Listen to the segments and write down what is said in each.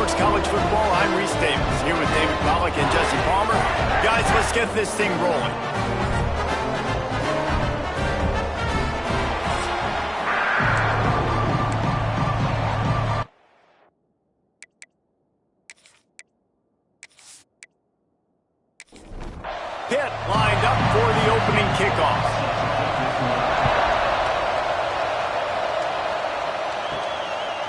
Sports College Football. I'm Reese Davis, here with David Pollack and Jesse Palmer. Guys, let's get this thing rolling. Pitt lined up for the opening kickoff.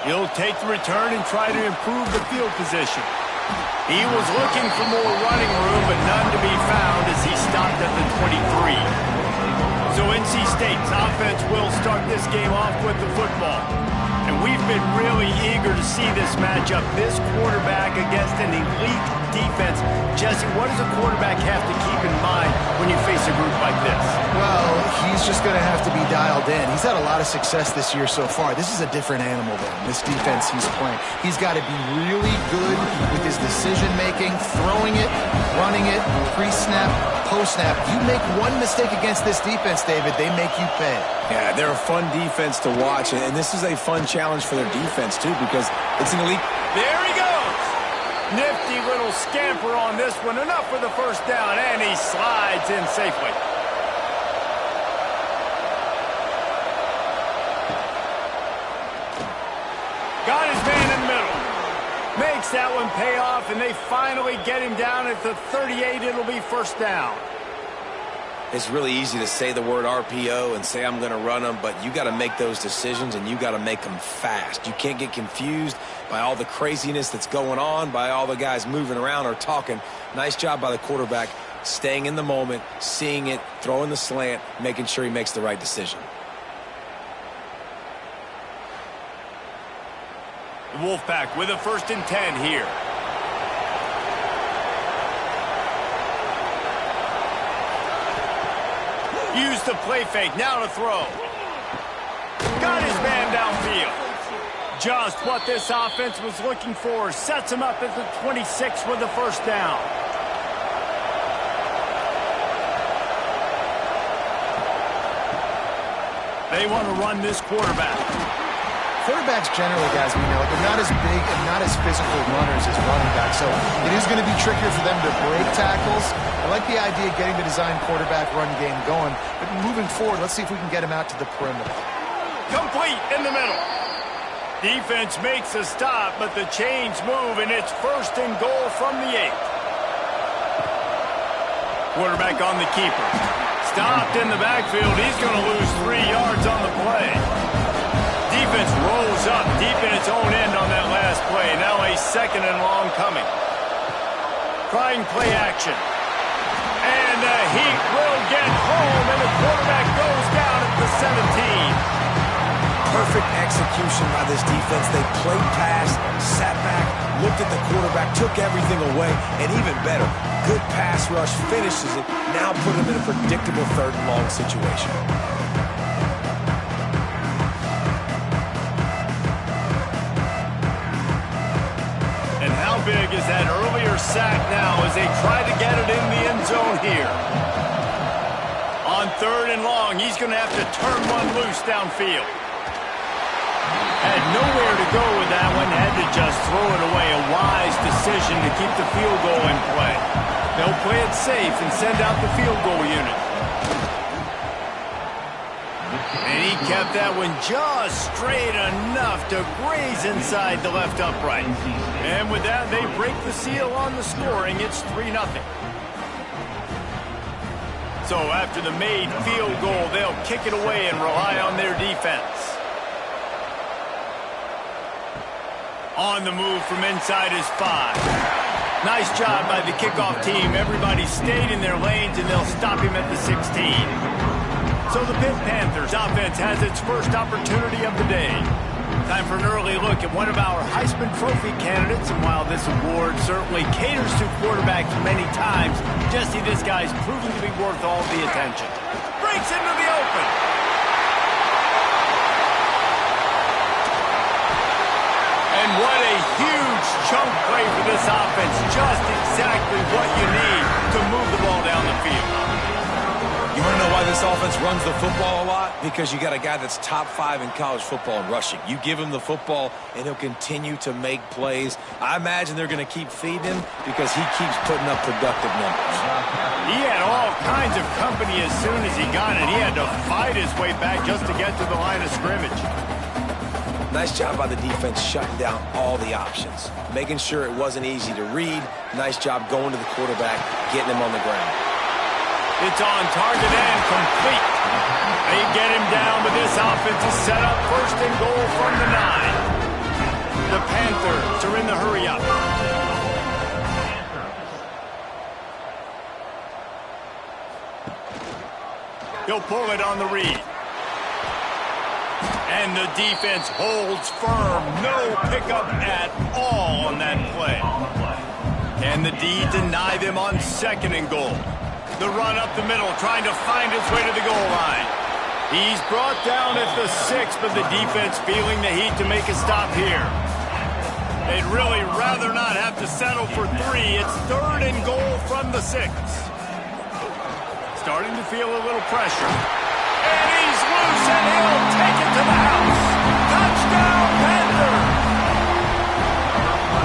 He'll take the return and try to improve the field position. He was looking for more running room, but none to be found as he stopped at the 23. So NC State's offense will start this game off with the football. And we've been really eager to see this matchup, this quarterback against an elite defense. Jesse, what does a quarterback have to keep in mind when you face a group like this? Well, he's just going to have to be dialed in. He's had a lot of success this year so far. This is a different animal than this defense he's playing. He's got to be really good with his decision-making, throwing it, running it, pre-snap, post-snap. You make one mistake against this defense, David, they make you pay. Yeah, they're a fun defense to watch, and this is a fun challenge for their defense, too, because it's an elite. There he goes. Nifty little scamper on this one. Enough for the first down, and he slides in safely. Got his man in the middle. Makes that one pay off, and they finally get him down at the 38. It'll be first down. It's really easy to say the word RPO and say I'm going to run them, but you got to make those decisions, and you got to make them fast. You can't get confused by all the craziness that's going on, by all the guys moving around or talking. Nice job by the quarterback, staying in the moment, seeing it, throwing the slant, making sure he makes the right decision. The Wolfpack with a 1st and 10 here. Use the play fake, now to throw. Got his man downfield. Just what this offense was looking for. Sets him up at the 26 with the first down. They want to run this quarterback. Quarterbacks generally, guys, we know, they're not as big and not as physical runners as running backs, so it is going to be trickier for them to break tackles. I like the idea of getting the design quarterback run game going, but moving forward, let's see if we can get him out to the perimeter. Complete in the middle. Defense makes a stop, but the chains move, and it's 1st and goal from the 8. Quarterback on the keeper. Stopped in the backfield. He's going to lose 3 yards on the play. Defense rolls up deep in its own end on that last play. Now a 2nd and long coming. Trying play action. And the Heat will get home, and the quarterback goes down at the 17. Perfect execution by this defense. They played pass, sat back, looked at the quarterback, took everything away, and even better, good pass rush, finishes it, now put him in a predictable 3rd and long situation. And how big is that earlier sack now as they try to get it in the end zone here? On 3rd and long, he's going to have to turn one loose downfield. Had nowhere to go with that one, had to just throw it away. A wise decision to keep the field goal in play. They'll play it safe and send out the field goal unit. And he kept that one just straight enough to graze inside the left upright. And with that, they break the seal on the scoring. It's 3-0. So after the made field goal, they'll kick it away and rely on their defense. On the move from inside is 5. Nice job by the kickoff team. Everybody stayed in their lanes, and they'll stop him at the 16. So the Pitt Panthers offense has its first opportunity of the day. Time for an early look at one of our Heisman Trophy candidates, and while this award certainly caters to quarterbacks many times, Jesse, this guy's proven to be worth all the attention. Breaks into the open. And what a huge chunk play for this offense. Just exactly what you need to move the ball down the field. You want to know why this offense runs the football a lot? Because you got a guy that's top 5 in college football in rushing. You give him the football, and he'll continue to make plays. I imagine they're going to keep feeding him because he keeps putting up productive numbers. He had all kinds of company as soon as he got it. He had to fight his way back just to get to the line of scrimmage. Nice job by the defense shutting down all the options, making sure it wasn't easy to read. Nice job going to the quarterback, getting him on the ground. It's on target and complete. They get him down, but this offense is set up first and goal from the 9. The Panthers are in the hurry-up. He'll pull it on the read. And the defense holds firm. No pickup at all on that play. And the D deny them on second and goal. The run up the middle, trying to find its way to the goal line. He's brought down at the 6, but the defense feeling the heat to make a stop here. They'd really rather not have to settle for 3. It's third and goal from the 6. Starting to feel a little pressure. And he's loose, and he'll take it to the house. Touchdown, Panthers!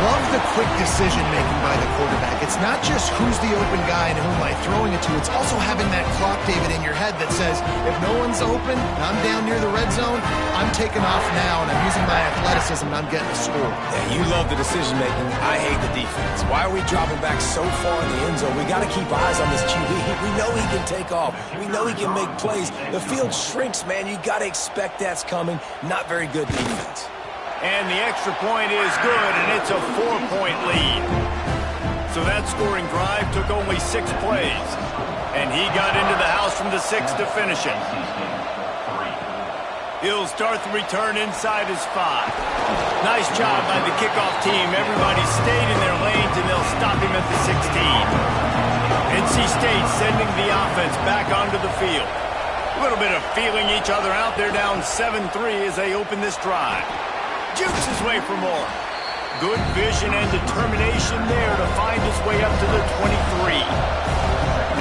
Love the quick decision-making by the quarterback. It's not just who's the open guy and who am I throwing it to. It's also having that clock, David, in your head that says, if no one's open and I'm down near the red zone, I'm taking off now, and I'm using my athleticism, and I'm getting a score. Yeah, you love the decision-making. I hate the defense. Why are we dropping back so far in the end zone? We got to keep eyes on this QB. We know he can take off. We know he can make plays. The field shrinks, man. You got to expect that's coming. Not very good defense. And the extra point is good, and it's a 4-point lead. So that scoring drive took only 6 plays. And he got into the house from the 6 to finish it. He'll start the return inside his 5. Nice job by the kickoff team. Everybody stayed in their lanes, and they'll stop him at the 16. NC State sending the offense back onto the field. A little bit of feeling each other out. They're down 7-3 as they open this drive. Jukes his way for more. Good vision and determination there to find his way up to the 23.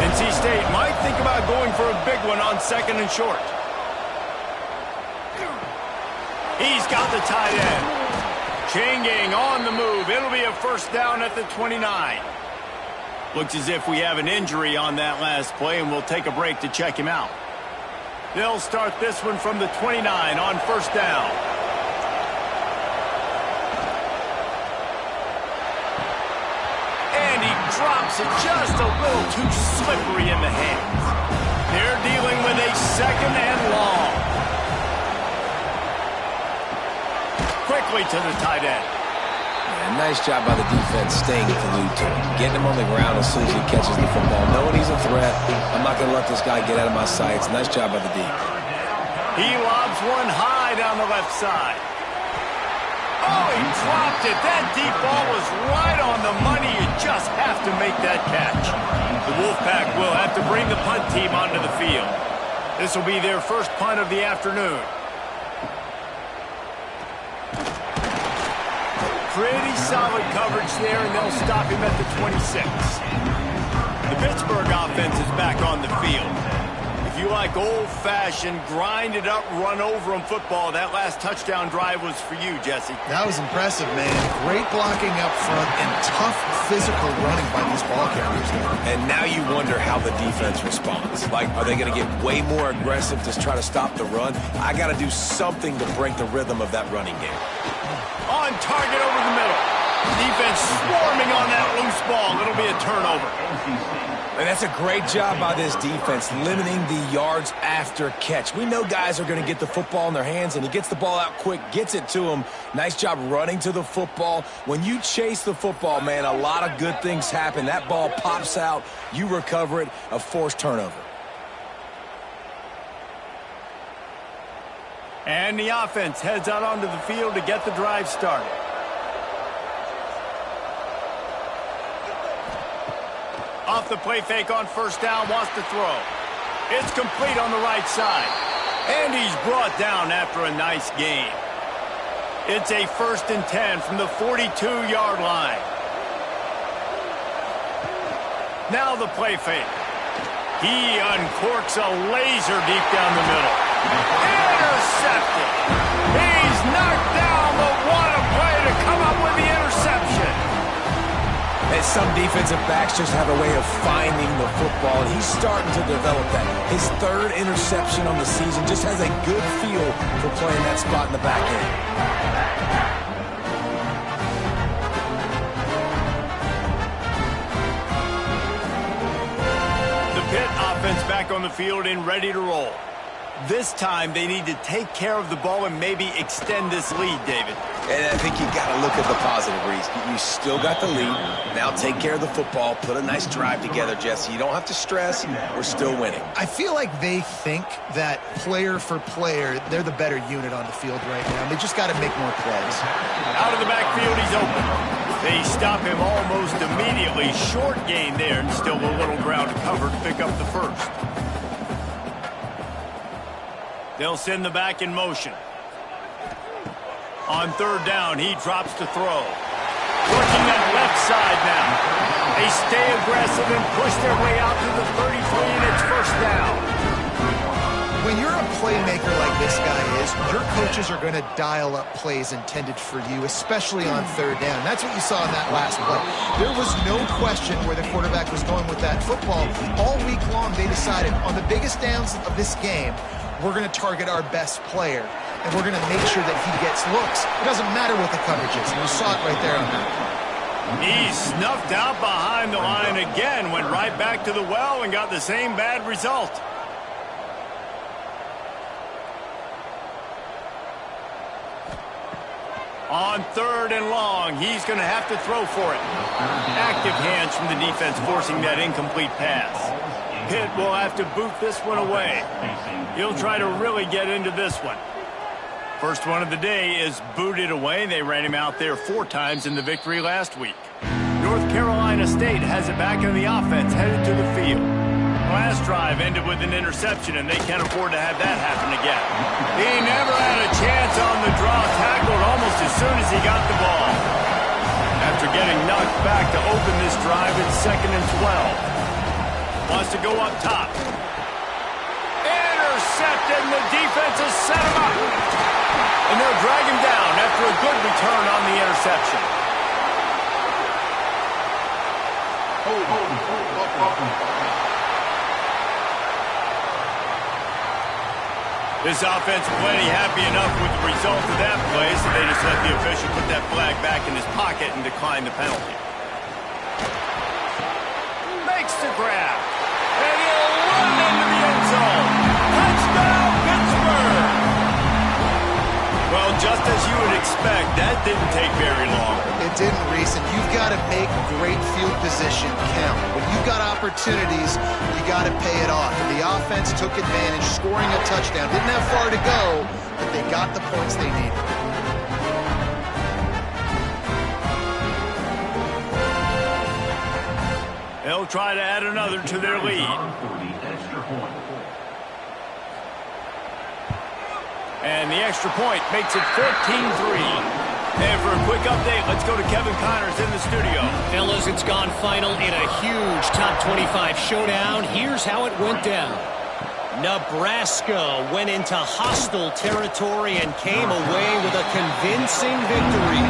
NC State might think about going for a big one on second and short. He's got the tight end. Changing on the move. It'll be a first down at the 29. Looks as if we have an injury on that last play, and we'll take a break to check him out. They'll start this one from the 29 on first down. Drops it just a little too slippery in the hands. They're dealing with a second and long. Quickly to the tight end. Yeah, nice job by the defense staying glued to him. Getting him on the ground as soon as he catches the football. Knowing he's a threat, I'm not going to let this guy get out of my sights. Nice job by the D. He lobs one high down the left side. Oh, he dropped it. That deep ball was right on the money. You just have to make that catch. The Wolfpack will have to bring the punt team onto the field. This will be their first punt of the afternoon. Pretty solid coverage there, and they'll stop him at the 26. The Pittsburgh offense is back on the field. If you like old-fashioned, grind-it-up, run-over-'em football, that last touchdown drive was for you, Jesse. That was impressive, man. Great blocking up front and tough physical running by these ball carriers there. And now you wonder how the defense responds. Like, are they going to get way more aggressive to try to stop the run? I got to do something to break the rhythm of that running game. On target over the middle. Defense swarming on that loose ball. It'll be a turnover. And that's a great job by this defense, limiting the yards after catch. We know guys are going to get the football in their hands, and he gets the ball out quick, gets it to him. Nice job running to the football. When you chase the football, man, a lot of good things happen. That ball pops out, you recover it, a forced turnover. And the offense heads out onto the field to get the drive started. Off the play fake on first down, wants to throw. It's complete on the right side. And he's brought down after a nice gain. It's a 1st and 10 from the 42-yard line. Now the play fake. He uncorks a laser deep down the middle. Intercepted. He's knocked down, but what a play to come up with the interception. And some defensive backs just have a way of finding the football, and he's starting to develop that. His third interception on the season just has a good feel for playing that spot in the back end. Pitt offense back on the field and ready to roll. This time they need to take care of the ball and maybe extend this lead, David. And I think you got to look at the positive, Reese. You still got the lead. Now take care of the football. Put a nice drive together, Jesse. You don't have to stress. We're still winning. I feel like they think that player for player, they're the better unit on the field right now. They just got to make more plays. Out of the backfield, he's open. They stop him almost immediately. Short gain there, and still a little ground to cover to pick up the first. They'll send the back in motion. On third down, he drops to throw. Working that left side now. They stay aggressive and push their way out to the 33, and it's first down. When you're a playmaker like this guy is, your coaches are going to dial up plays intended for you, especially on third down. That's what you saw in that last play. There was no question where the quarterback was going with that football. All week long, they decided on the biggest downs of this game, we're going to target our best player, and we're going to make sure that he gets looks. It doesn't matter what the coverage is, and you saw it right there on that. He snuffed out behind the line again, went right back to the well and got the same bad result. On third and long, he's going to have to throw for it. Active hands from the defense forcing that incomplete pass. Pitt will have to boot this one away. He'll try to really get into this one. First one of the day is booted away. They ran him out there 4 times in the victory last week. North Carolina State has it back in the offense, headed to the field. Last drive ended with an interception, and they can't afford to have that happen again. He never had a chance on the draw, tackled almost as soon as he got the ball. After getting knocked back to open this drive, it's 2nd and 12. Wants to go up top. Intercepted, and the defense has set him up. And they'll drag him down after a good return on the interception. This offense plenty happy enough with the result of that play, so they just let the official put that flag back in his pocket and decline the penalty. Makes the grab, and he'll run into the end zone. Touchdown, Pittsburgh! Well, just as you would expect, that didn't take very long. It didn't, Reese, and you've got to make great field position count. When you've got opportunities, you got to pay it off. And the offense took advantage, scoring a touchdown. Didn't have far to go, but they got the points they needed. They'll try to add another to their lead. And the extra point makes it 14-3. And for a quick update, let's go to Kevin Connors in the studio. Fellas, it's gone final in a huge top 25 showdown. Here's how it went down. Nebraska went into hostile territory and came away with a convincing victory.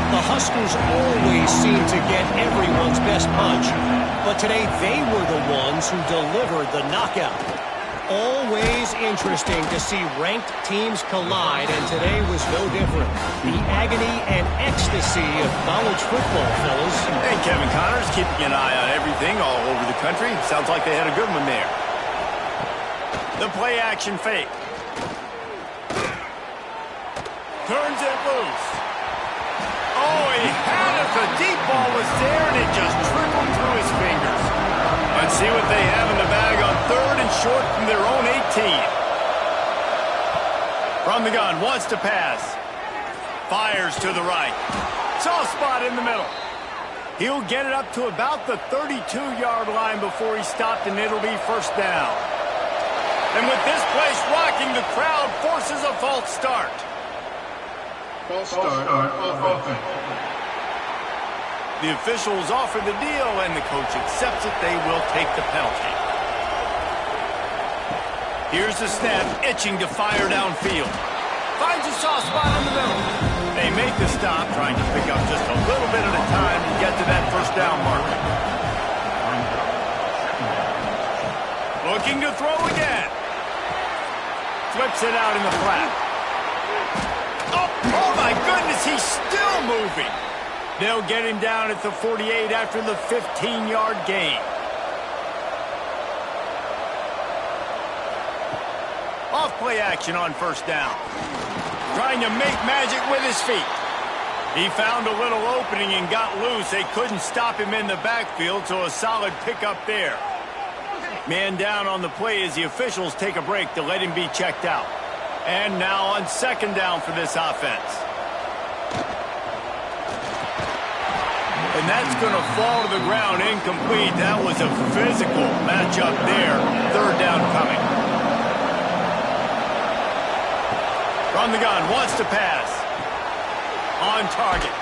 The Huskers always seem to get everyone's best punch, but today they were the ones who delivered the knockout. Always interesting to see ranked teams collide, and today was no different. The agony and ecstasy of college football, fellas. Hey, Kevin Connors, keeping an eye on everything all over the country. Sounds like they had a good one there. The play-action fake. Turns it loose. Oh, he had it. The deep ball was there, and it just trickled through his fingers. Let's see what they have in the bag on third and short from their own 18. From the gun, wants to pass. Fires to the right. Soft spot in the middle. He'll get it up to about the 32-yard line before he stopped, and it'll be first down. And with this place rocking, the crowd forces a false start. False start on offense. The officials offer the deal, and the coach accepts it. They will take the penalty. Here's the snap, itching to fire downfield. Finds a soft spot in the middle. They make the stop, trying to pick up just a little bit at a time to get to that first down marker. Looking to throw again. Flips it out in the flat. Oh my goodness, he's still moving. They'll get him down at the 48 after the 15-yard gain. Off play action on first down. Trying to make magic with his feet. He found a little opening and got loose. They couldn't stop him in the backfield, so a solid pickup there. Man down on the play as the officials take a break to let him be checked out. And now on second down for this offense. And that's going to fall to the ground incomplete. That was a physical matchup there. Third down coming. From the gun, wants to pass. On target.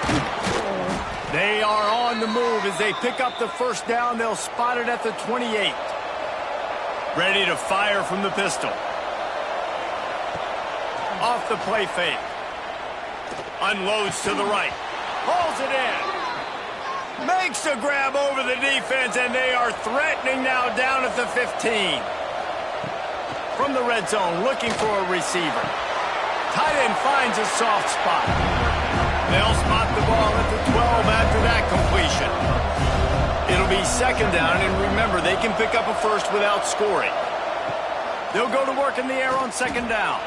They are on the move as they pick up the first down. They'll spot it at the 28. Ready to fire from the pistol. Off the play fake. Unloads to the right. Pulls it in. Makes a grab over the defense, and they are threatening now down at the 15. From the red zone, looking for a receiver. Tight end finds a soft spot. They'll spot the ball at the 12 after that completion. It'll be second down, and remember, they can pick up a first without scoring. They'll go to work in the air on second down.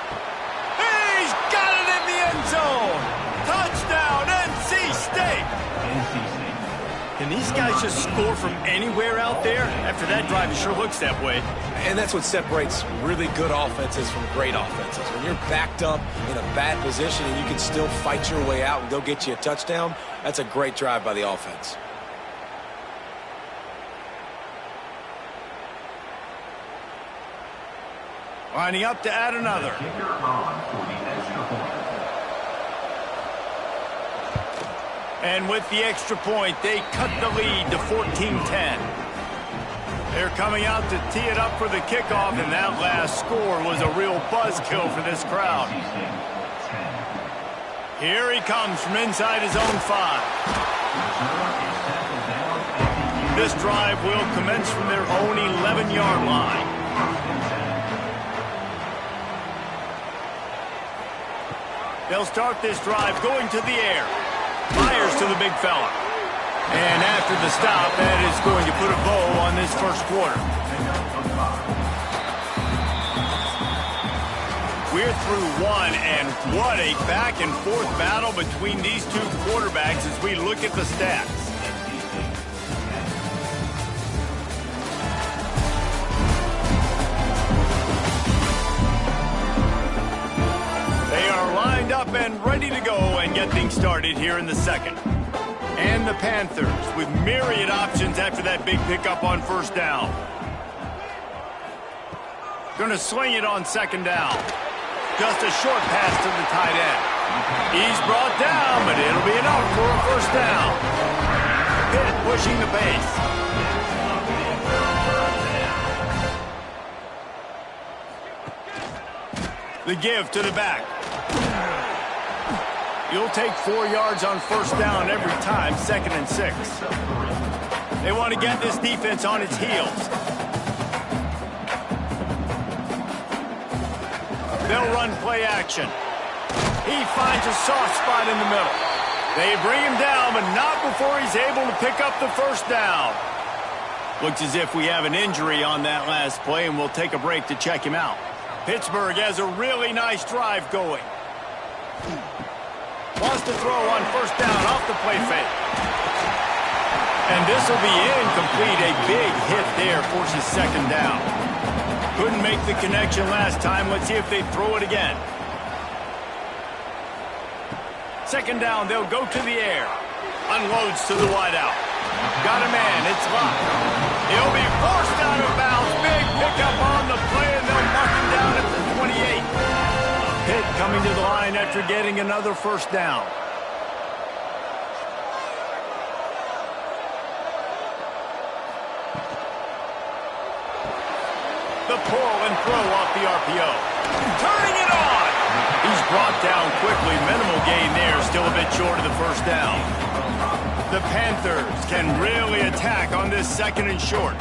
He's got it in the end zone. Touchdown, NC State. Can these guys just score from anywhere out there? After that drive, it sure looks that way. And that's what separates really good offenses from great offenses. When you're backed up in a bad position and you can still fight your way out and go get you a touchdown, that's a great drive by the offense. Lining up to add another. And with the extra point, they cut the lead to 14-10. They're coming out to tee it up for the kickoff, and that last score was a real buzzkill for this crowd. Here he comes from inside his own 5. This drive will commence from their own 11-yard line. They'll start this drive going to the air. Fires to the big fella. And after the stop, that is going to put a bow on this first quarter. We're through one, and what a back-and-forth battle between these two quarterbacks as we look at the stats. They are lined up and ready to go and get things started here in the second. And the Panthers with myriad options after that big pickup on first down. Going to sling it on second down. Just a short pass to the tight end. He's brought down, but it'll be enough for a first down. Pitt pushing the pace. The give to the back. You'll take 4 yards on first down every time, 2nd and 6. They want to get this defense on its heels. They'll run play action. He finds a soft spot in the middle. They bring him down, but not before he's able to pick up the first down. Looks as if we have an injury on that last play, and we'll take a break to check him out. Pittsburgh has a really nice drive going. Wants to throw on first down off the play fake. And this will be incomplete. A big hit there forces second down. Couldn't make the connection last time. Let's see if they throw it again. Second down, they'll go to the air. Unloads to the wideout. Got a man, it's locked. He'll be forced out of bounds. Big pickup on the play, and they'll mark him down at the 28. Pitt coming to the line after getting another first down. The pull and throw off the RPO. Turning it on. He's brought down quickly. Minimal gain there. Still a bit short of the first down. The Panthers can really attack on this 2nd and short.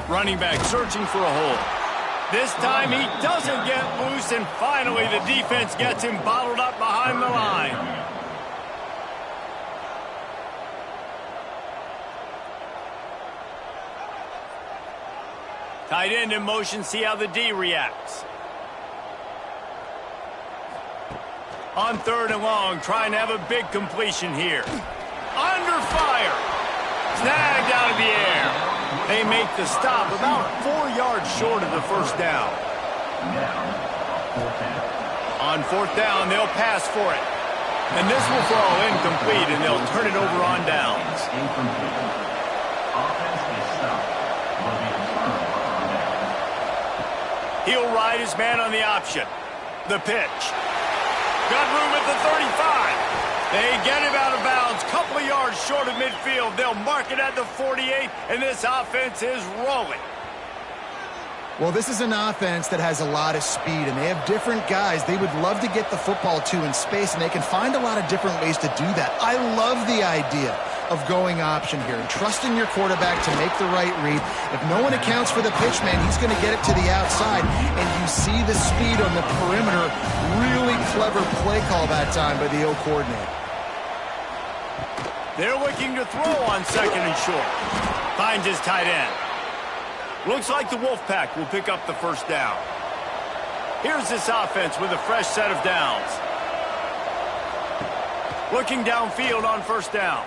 Running back searching for a hole. This time he doesn't get loose, and finally the defense gets him bottled up behind the line. Tight end in motion, see how the D reacts. On 3rd and long, trying to have a big completion here. Under fire. Snagged out of the air. They make the stop about 4 yards short of the first down. On 4th down, they'll pass for it. And this will fall incomplete, and they'll turn it over on downs. He'll ride his man on the option. The pitch. Got room at the 35. They get him out of bounds. Couple of yards short of midfield. They'll mark it at the 48, and this offense is rolling. Well, this is an offense that has a lot of speed, and they have different guys they would love to get the football to in space, and they can find a lot of different ways to do that. I love the idea of going option here and trusting your quarterback to make the right read. If no one accounts for the pitch, man, he's going to get it to the outside, and you see the speed on the perimeter. Really clever play call that time by the O coordinator. They're looking to throw on 2nd and short. Finds his tight end. Looks like the Wolfpack will pick up the first down. Here's this offense with a fresh set of downs. Looking downfield on 1st down.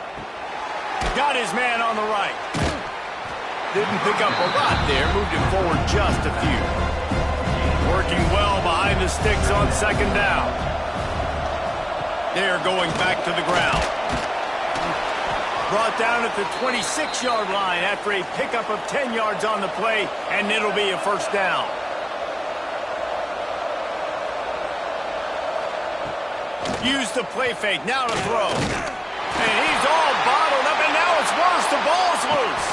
Got his man on the right. Didn't pick up a lot there. Moved him forward just a few. Working well behind the sticks on 2nd down. They're going back to the ground. Brought down at the 26-yard line after a pickup of 10 yards on the play, and it'll be a first down. Use the play fake, now to throw. And he's all bottled up, and now it's worse. The ball's loose.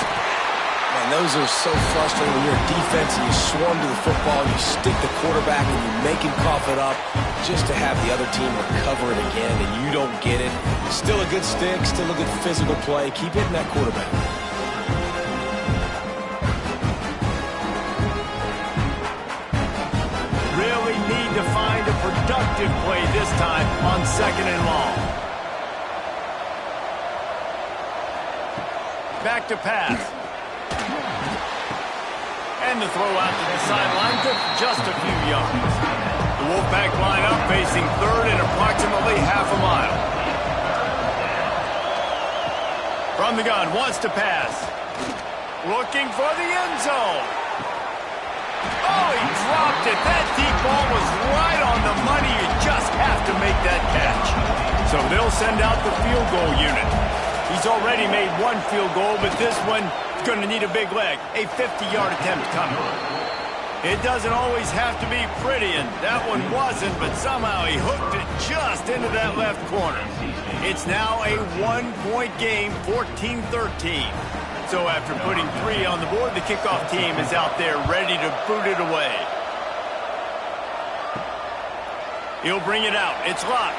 Man, those are so frustrating when you're a defense and you swarm to the football, you stick the quarterback and you make him cough it up just to have the other team recover it again, and you don't get it. Still a good stick, still a good physical play. Keep hitting that quarterback. Really need to find a productive play this time on 2nd and long. Back to pass. And the throw out to the sideline, good for just a few yards. The Wolfpack line up, facing 3rd and approximately half a mile. From the gun, wants to pass. Looking for the end zone. Oh, he dropped it. That deep ball was right on the money. You just have to make that catch. So they'll send out the field goal unit. He's already made 1 field goal, but this one is going to need a big leg. A 50-yard attempt coming. It doesn't always have to be pretty, and that one wasn't, but somehow he hooked it just into that left corner. It's now a 1-point game, 14-13. So after putting 3 on the board, the kickoff team is out there ready to boot it away. He'll bring it out. It's locked.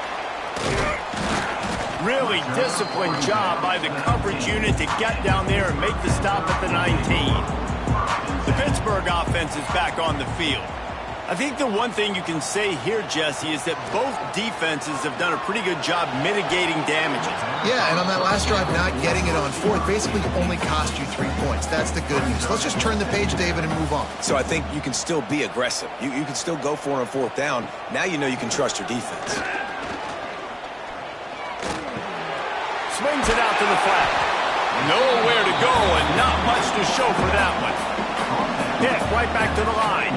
Really disciplined job by the coverage unit to get down there and make the stop at the 19. The Pittsburgh offense is back on the field. I think the one thing you can say here, Jesse, is that both defenses have done a pretty good job mitigating damages. Yeah, and on that last drive, not getting it on 4th basically only cost you 3 points. That's the good news. Let's just turn the page, David, and move on. So I think you can still be aggressive. You can still go for it on 4th down. Now you know you can trust your defense. Swings it out to the flat. Nowhere to go and not much to show for that one. Pitt right back to the line.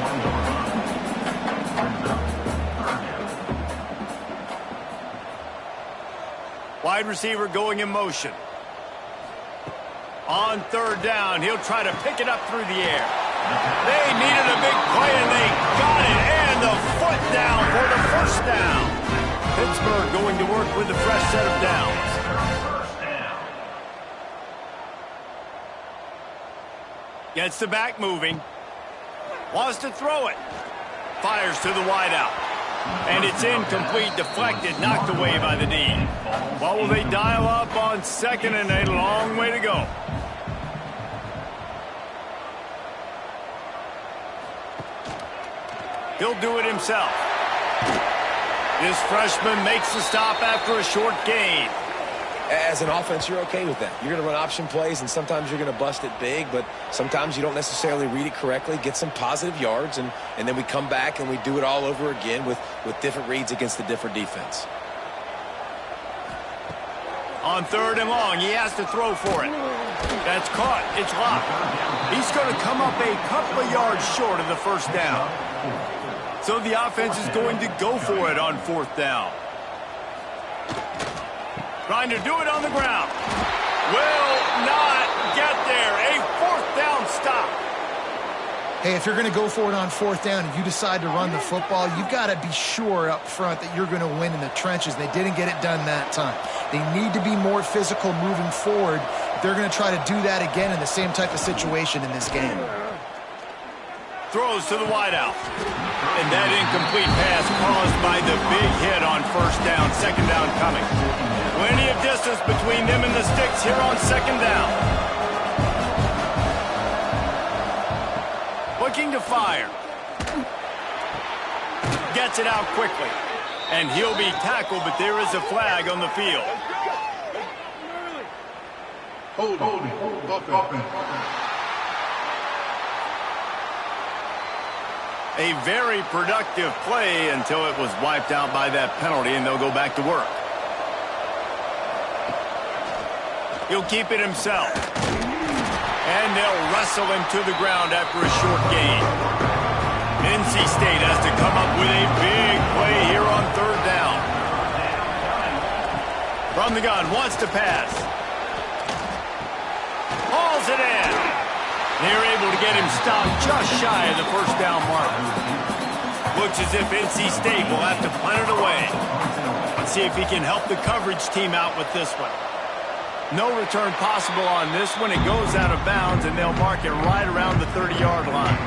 Wide receiver going in motion. On 3rd down, he'll try to pick it up through the air. They needed a big play, and they got it. And the foot down for the first down. Pittsburgh going to work with a fresh set of downs. Gets the back moving. Wants to throw it. Fires to the wideout. And it's incomplete, deflected, knocked away by the D. What will they dial up on second and a long way to go? He'll do it himself. This freshman makes the stop after a short gain. As an offense, you're okay with that. You're going to run option plays, and sometimes you're going to bust it big, but sometimes you don't necessarily read it correctly, get some positive yards, and then we come back and we do it all over again with different reads against the different defense. On third and long, he has to throw for it. That's caught. It's locked. He's going to come up a couple of yards short of the first down. So the offense is going to go for it on fourth down. Trying to do it on the ground. Will not get there. A fourth down stop. Hey, if you're going to go for it on fourth down and you decide to run the football, you've got to be sure up front that you're going to win in the trenches. They didn't get it done that time. They need to be more physical moving forward. They're going to try to do that again in the same type of situation in this game. Throws to the wideout. And that incomplete pass caused by the big hit on first down. Second down coming. Plenty of distance between them and the sticks here on second down. Looking to fire. Gets it out quickly. And he'll be tackled, but there is a flag on the field. Holding. Offense. A very productive play until it was wiped out by that penalty, and they'll go back to work. He'll keep it himself. And they'll wrestle him to the ground after a short gain. NC State has to come up with a big play here on third down. From the gun, wants to pass. Hauls it in. They're able to get him stopped just shy of the first down mark. Looks as if NC State will have to punt it away. Let's see if he can help the coverage team out with this one. No return possible on this one. It goes out of bounds, and they'll mark it right around the 30-yard line.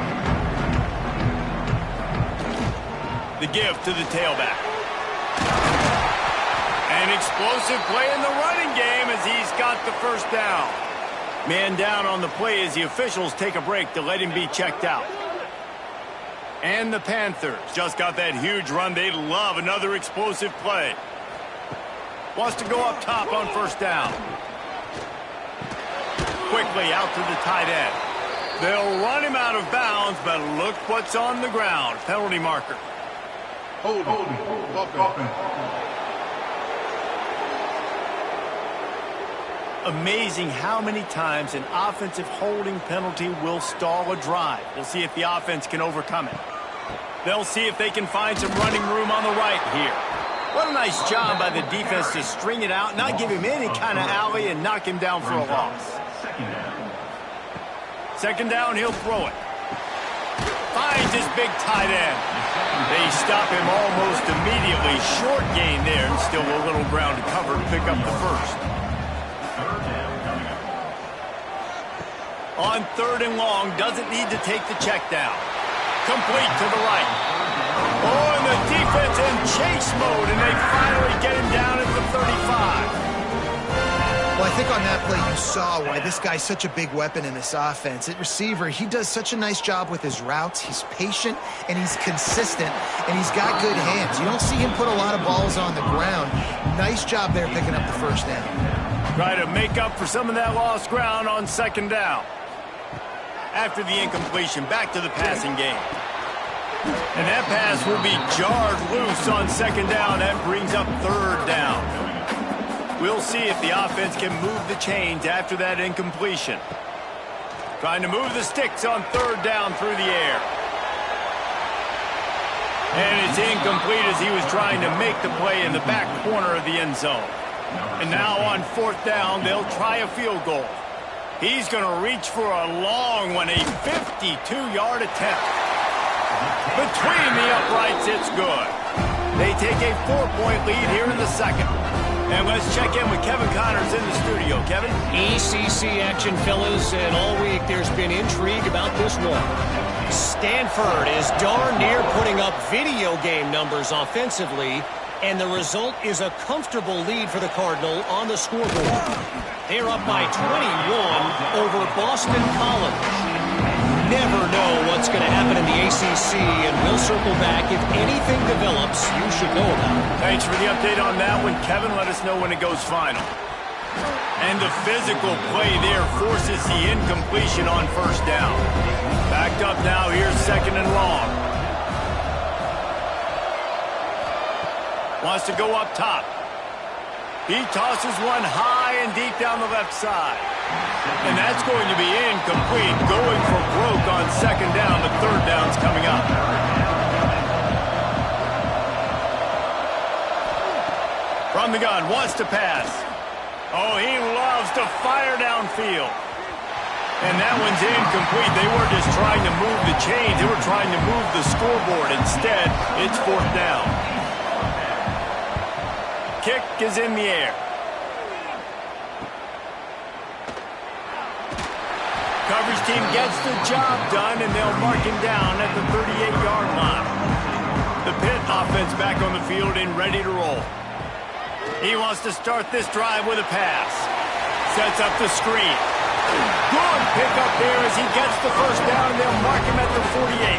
The give to the tailback. An explosive play in the running game as he's got the first down. Man down on the play as the officials take a break to let him be checked out. And the Panthers just got that huge run. They love another explosive play. Wants to go up top on first down. Quickly out to the tight end. They'll run him out of bounds, but look what's on the ground. Penalty marker. Holding. Offense. Amazing how many times an offensive holding penalty will stall a drive. We'll see if the offense can overcome it. They'll see if they can find some running room on the right here. What a nice job by the defense to string it out, not give him any kind of alley, and knock him down for a loss. Second down, he'll throw it. Finds his big tight end. They stop him almost immediately. Short gain there, and still a little ground to cover to pick up the first. On third and long, doesn't need to take the check down. Complete to the right. Oh, and the defense in chase mode, and they finally get him down at the 35. Well, I think on that play you saw why this guy's such a big weapon in this offense. At receiver, he does such a nice job with his routes. He's patient, and he's consistent, and he's got good hands. You don't see him put a lot of balls on the ground. Nice job there picking up the first down. Try to make up for some of that lost ground on second down. After the incompletion, back to the passing game. And that pass will be jarred loose on second down. That brings up third down. We'll see if the offense can move the chains after that incompletion. Trying to move the sticks on third down through the air. And it's incomplete as he was trying to make the play in the back corner of the end zone. And now on fourth down, they'll try a field goal. He's going to reach for a long one, a 52-yard attempt. Between the uprights, it's good. They take a 4-point lead here in the second. And let's check in with Kevin Connors in the studio. Kevin? ACC action, fellas, and all week there's been intrigue about this one. Stanford is darn near putting up video game numbers offensively, and the result is a comfortable lead for the Cardinal on the scoreboard. They're up by 21 over Boston College. Never know what's going to happen in the ACC, and we'll circle back if anything develops you should know about. Thanks for the update on that one, Kevin. Let us know when it goes final. And the physical play there forces the incompletion on first down. Backed up now, here's second and long. Wants to go up top. He tosses one high and deep down the left side. And that's going to be incomplete, going for broke on second down, but third down's coming up. From the gun, wants to pass. Oh, he loves to fire downfield. And that one's incomplete. They weren't just trying to move the chains, they were trying to move the scoreboard. Instead, it's fourth down. Kick is in the air. Coverage team gets the job done, and they'll mark him down at the 38-yard line. The Pitt offense back on the field and ready to roll. He wants to start this drive with a pass. Sets up the screen. Good pickup there as he gets the first down, and they'll mark him at the 48.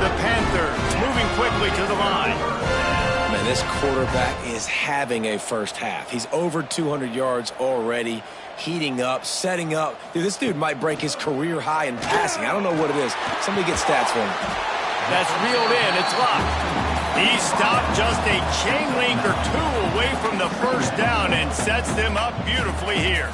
The Panthers moving quickly to the line. Man, this quarterback is having a first half. He's over 200 yards already. Heating up, setting up. Dude, this dude might break his career high in passing. I don't know what it is. Somebody get stats for him. That's reeled in. It's locked. He stopped just a chain link or two away from the first down and sets them up beautifully here.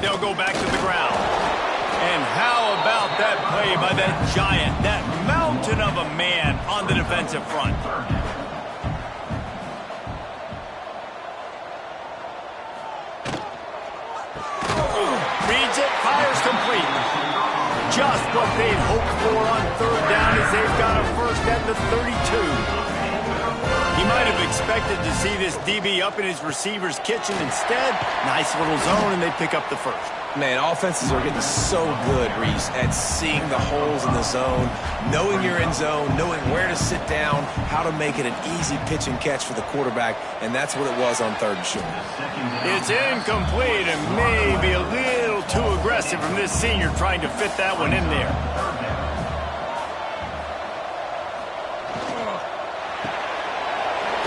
They'll go back to the ground. And how about that play by that giant, that mountain of a man on the defensive front? Reads it, fires complete. Just what they'd hoped for on third down as they've got a first at the 32. He might have expected to see this DB up in his receiver's kitchen. Instead, nice little zone, and they pick up the first. Man, offenses are getting so good, Reese, at seeing the holes in the zone, knowing you're in zone, knowing where to sit down, how to make it an easy pitch and catch for the quarterback, and that's what it was on third and short. It's incomplete and maybe a little too aggressive from this senior trying to fit that one in there.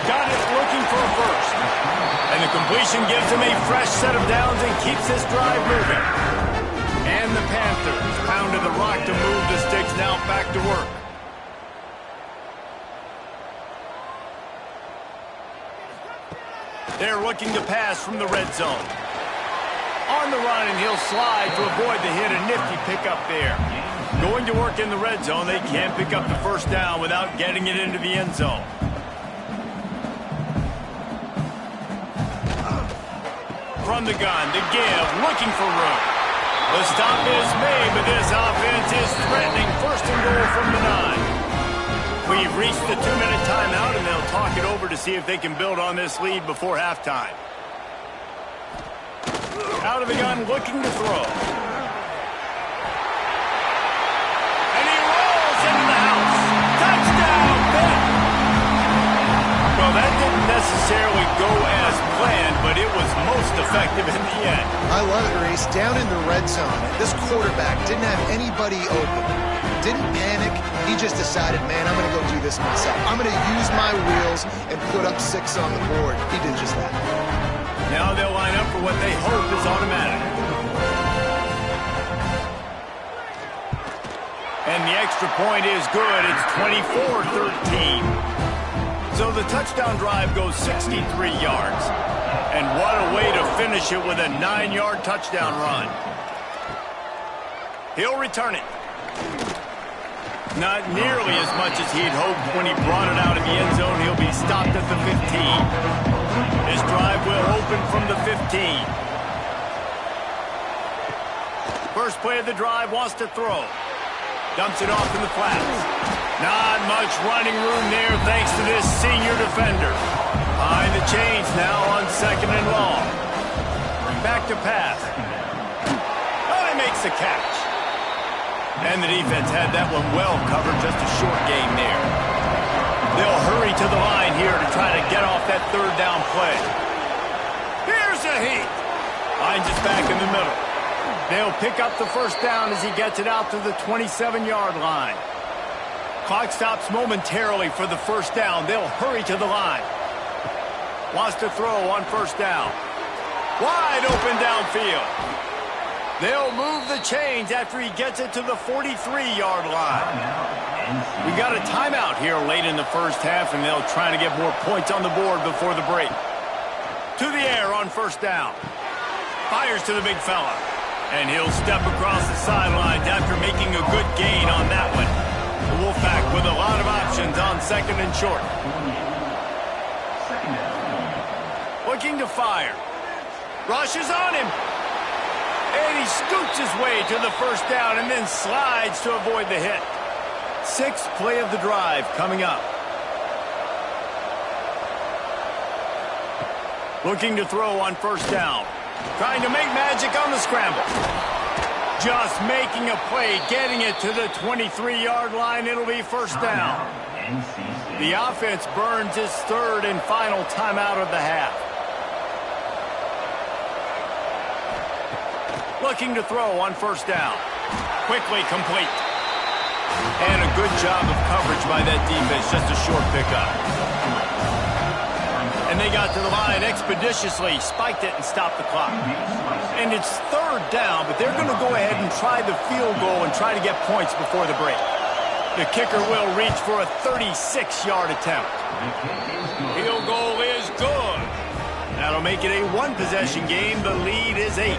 Got it, looking for a first. And the completion gives him a fresh set of downs and keeps this drive moving. And the Panthers pounded the rock to move the sticks, now back to work. They're looking to pass from the red zone. On the run, and he'll slide to avoid the hit. A nifty pickup there. Going to work in the red zone. They can't pick up the first down without getting it into the end zone. From the gun, to give, looking for room. The stop is made, but this offense is threatening first and goal from the 9. We've reached the 2-minute timeout, and they'll talk it over to see if they can build on this lead before halftime. Out of the gun, looking to throw. And he rolls into the house. Touchdown, Pitt! Well, that didn't necessarily go as planned, but it was most effective in the end. I love it, Reese. Down in the red zone, this quarterback didn't have anybody open. Didn't panic. He just decided, man, I'm going to go do this myself. I'm going to use my wheels and put up 6 on the board. He did just that. Now they'll line up for what they hope is automatic. And the extra point is good. It's 24-13. So the touchdown drive goes 63 yards. And what a way to finish it with a 9-yard touchdown run. He'll return it. Not nearly as much as he'd hoped when he brought it out of the end zone. He'll be stopped at the 15. This drive will open from the 15. First play of the drive, wants to throw. Dumps it off in the flats. Not much running room there thanks to this senior defender. Behind the chains now on 2nd and long. Back to pass. Oh, he makes the catch. And the defense had that one well covered, just a short gain there. They'll hurry to the line here to try to get off that 3rd down play. Here's a heat. Finds us back in the middle. They'll pick up the 1st down as he gets it out to the 27-yard line. Clock stops momentarily for the 1st down. They'll hurry to the line. Wants to throw on 1st down. Wide open downfield. They'll move the chains after he gets it to the 43-yard line. We got a timeout here late in the 1st half, and they'll try to get more points on the board before the break. To the air on 1st down. Fires to the big fella. And he'll step across the sidelines after making a good gain on that one. The Wolfpack with a lot of options on 2nd and short. Looking to fire. Rushes on him. And he scoots his way to the 1st down and then slides to avoid the hit. 6th play of the drive coming up. Looking to throw on 1st down. Trying to make magic on the scramble. Just making a play, getting it to the 23-yard line. It'll be 1st down. The offense burns its 3rd and final timeout of the half. Looking to throw on 1st down. Quickly complete. And a good job of coverage by that defense. Just a short pickup. And they got to the line expeditiously, spiked it and stopped the clock. And it's 3rd down, but they're going to go ahead and try the field goal and try to get points before the break. The kicker will reach for a 36-yard attempt. Field goal is good. That'll make it a 1-possession game. The lead is 8.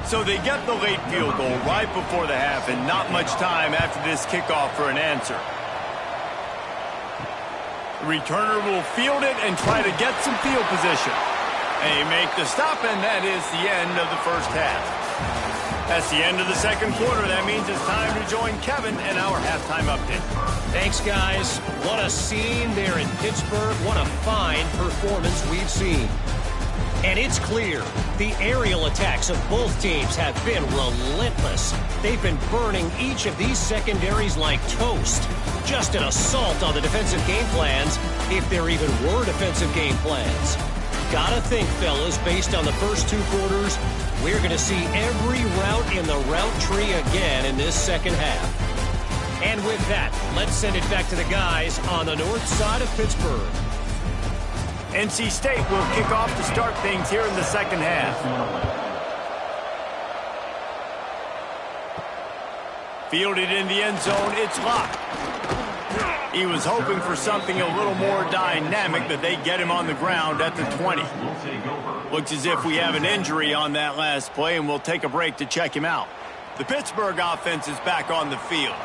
So they get the late field goal right before the half and not much time after this kickoff for an answer. The returner will field it and try to get some field position. They make the stop, and that is the end of the 1st half. That's the end of the 2nd quarter. That means it's time to join Kevin and our halftime update. Thanks, guys. What a scene there in Pittsburgh. What a fine performance we've seen. And it's clear, the aerial attacks of both teams have been relentless. They've been burning each of these secondaries like toast. Just an assault on the defensive game plans, if there even were defensive game plans. Gotta think, fellas, based on the first 2 quarters, we're going to see every route in the route tree again in this 2nd half. And with that, let's send it back to the guys on the north side of Pittsburgh. NC State will kick off to start things here in the 2nd half. Fielded in the end zone, it's locked. He was hoping for something a little more dynamic, but they get him on the ground at the 20. Looks as if we have an injury on that last play, and we'll take a break to check him out. The Pittsburgh offense is back on the field.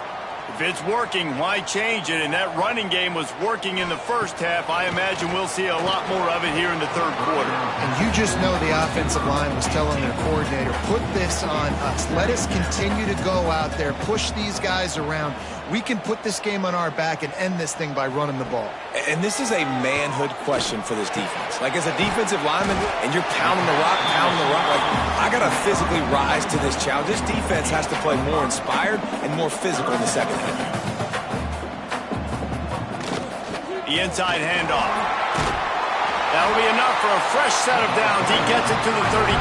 If it's working, why change it? And that running game was working in the 1st half. I imagine we'll see a lot more of it here in the 3rd quarter. And you just know the offensive line was telling their coordinator, put this on us. Let us continue to go out there, push these guys around. We can put this game on our back and end this thing by running the ball. And this is a manhood question for this defense. Like, as a defensive lineman, and you're pounding the rock, like, I got to physically rise to this challenge. This defense has to play more inspired and more physical in the 2nd half. The inside handoff. That'll be enough for a fresh set of downs. He gets it to the 32.